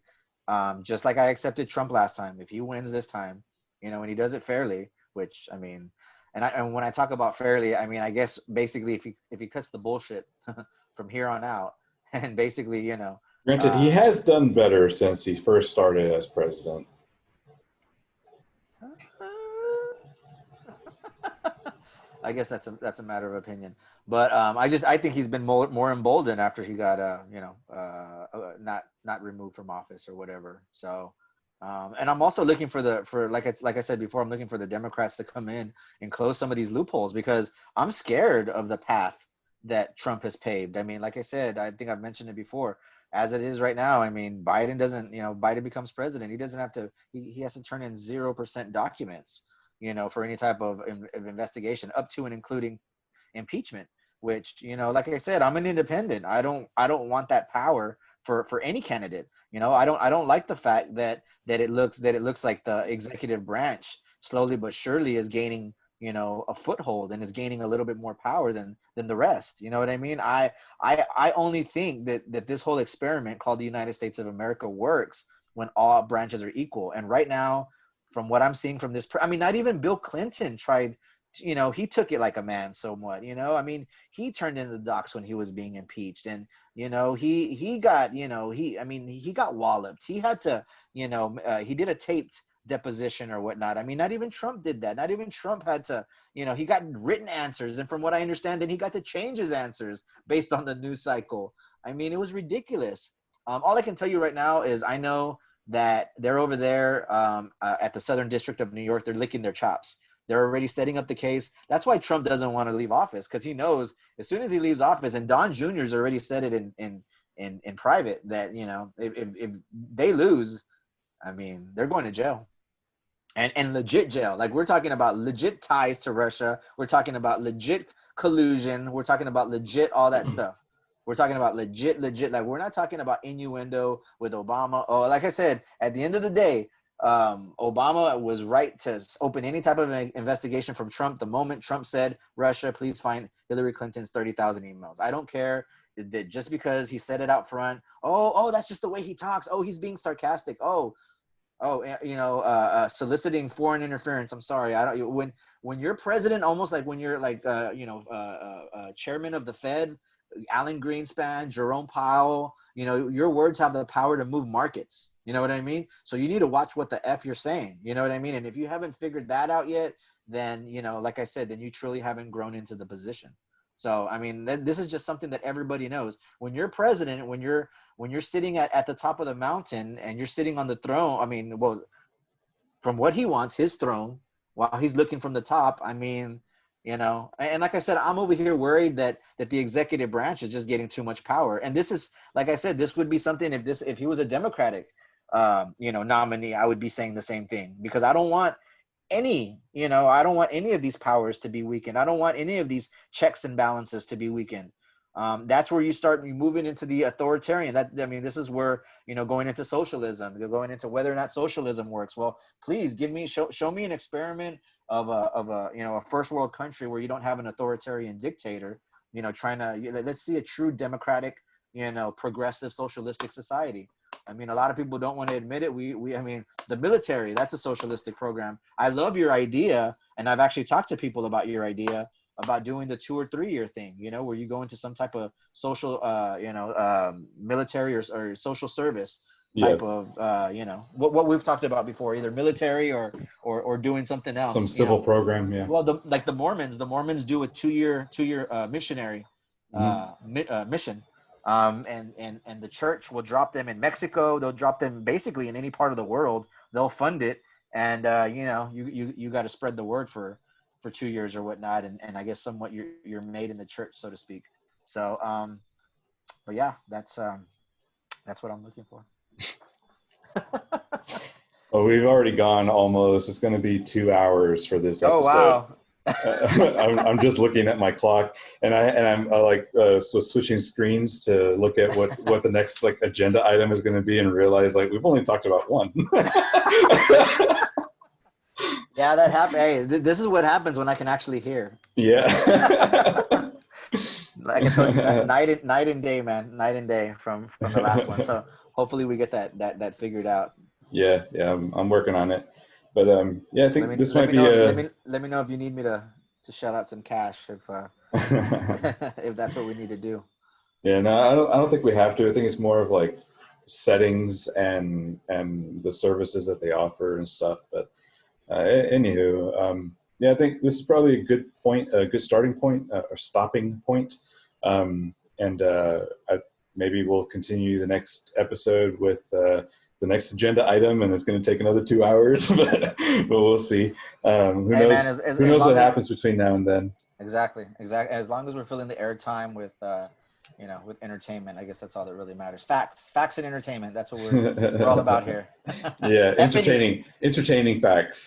just like I accepted Trump last time, if he wins this time, and he does it fairly, which I mean, and when I talk about fairly, I mean, I guess basically if he cuts the bullshit from here on out, and basically, Granted, he has done better since he first started as president. I guess that's a matter of opinion, but I think he's been more emboldened after he got not removed from office or whatever. So, and I'm also looking for like I said before, I'm looking for the Democrats to come in and close some of these loopholes, because I'm scared of the path that Trump has paved. I mean, like I said, I think I've mentioned it before. As it is right now, I mean, Biden becomes president. He doesn't have to. He has to turn in 0% documents, for any type of investigation, up to and including impeachment. Which, like I said, I'm an independent. I don't want that power for any candidate. I don't like the fact that it looks like the executive branch slowly but surely is gaining, a foothold and is gaining a little bit more power than the rest. You know what I mean? I only think that this whole experiment called the United States of America works when all branches are equal. And right now, from what I'm seeing from this, I mean, not even Bill Clinton tried, he took it like a man somewhat, I mean, he turned in the docks when he was being impeached, and, he got, he got walloped. He had to, he did a taped deposition or whatnot. I mean, not even Trump did that. Not even Trump had to, he got written answers. And from what I understand, then he got to change his answers based on the news cycle. I mean, it was ridiculous. All I can tell you right now is I know that they're over there at the Southern District of New York. They're licking their chops. They're already setting up the case. That's why Trump doesn't want to leave office, because he knows as soon as he leaves office, and Don Jr.'s already said it in private, that if they lose, I mean, they're going to jail. And legit jail. Like, we're talking about legit ties to Russia. We're talking about legit collusion. We're talking about legit all that stuff. We're talking about legit. Like, we're not talking about innuendo with Obama. Oh, like I said, at the end of the day, Obama was right to open any type of investigation from Trump the moment Trump said, Russia, please find Hillary Clinton's 30,000 emails. I don't care that just because he said it out front. Oh, that's just the way he talks. Oh, he's being sarcastic. Soliciting foreign interference. I'm sorry. I don't. When you're president, almost like when you're like chairman of the Fed, Alan Greenspan, Jerome Powell. Your words have the power to move markets. You know what I mean? So you need to watch what the F you're saying. You know what I mean? And if you haven't figured that out yet, then, like I said, then you truly haven't grown into the position. So, I mean, this is just something that everybody knows. When you're president, when you're sitting at the top of the mountain and you're sitting on the throne, I mean, well, from what he wants, his throne, while he's looking from the top, I mean, and like I said, I'm over here worried that the executive branch is just getting too much power. And this is, like I said, this would be something if he was a Democratic, nominee, I would be saying the same thing, because I don't want I don't want any of these powers to be weakened. I don't want any of these checks and balances to be weakened. That's where you start moving into the authoritarian. This is where, going into socialism, you're going into whether or not socialism works. Well, please show me an experiment of a first world country where you don't have an authoritarian dictator, let's see a true democratic, progressive socialistic society. I mean, a lot of people don't want to admit it. The military, that's a socialistic program. I love your idea. And I've actually talked to people about your idea about doing the 2 or 3 year thing, where you go into some type of social, military or social service type of, what we've talked about before, either military or doing something else. Some civil program. Yeah. Well, the Mormons do a 2 year missionary mission. And the church will drop them in Mexico. They'll drop them basically in any part of the world. They'll fund it. And, you got to spread the word for 2 years or whatnot. And I guess somewhat you're made in the church, so to speak. So, but yeah, that's what I'm looking for. Well, we've already gone almost. It's going to be 2 hours for this episode. Oh, wow. I'm just looking at my clock, and I'm so switching screens to look at what the next agenda item is going to be, and realize we've only talked about one. Yeah, that happened. Hey, this is what happens when I can actually hear. Yeah. Like I told you, night and day, man, night and day from the last one. So hopefully we get that figured out. Yeah, I'm working on it. But I think this might be let me know if you need me to shell out some cash if if that's what we need to do. Yeah, no, I don't think we have to. I think it's more of settings and the services that they offer and stuff. But anywho, I think this is probably a good point, a good starting point or stopping point. Maybe we'll continue the next episode with the next agenda item, and it's going to take another 2 hours, but we'll see. Who knows? Who knows what happens between now and then? Exactly. As long as we're filling the airtime with, with entertainment, I guess that's all that really matters. Facts and entertainment. That's what we're all about here. Yeah, entertaining facts.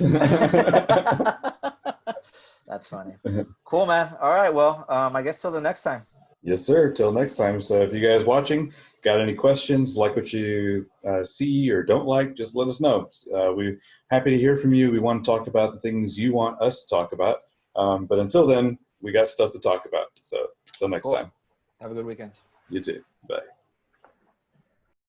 That's funny. Cool, man. All right. Well, I guess till the next time. Yes, sir. Till next time. So if you guys watching got any questions, like what you see or don't like, just let us know. We're happy to hear from you. We want to talk about the things you want us to talk about. But until then, we got stuff to talk about. So till next time. Have a good weekend. You too. Bye.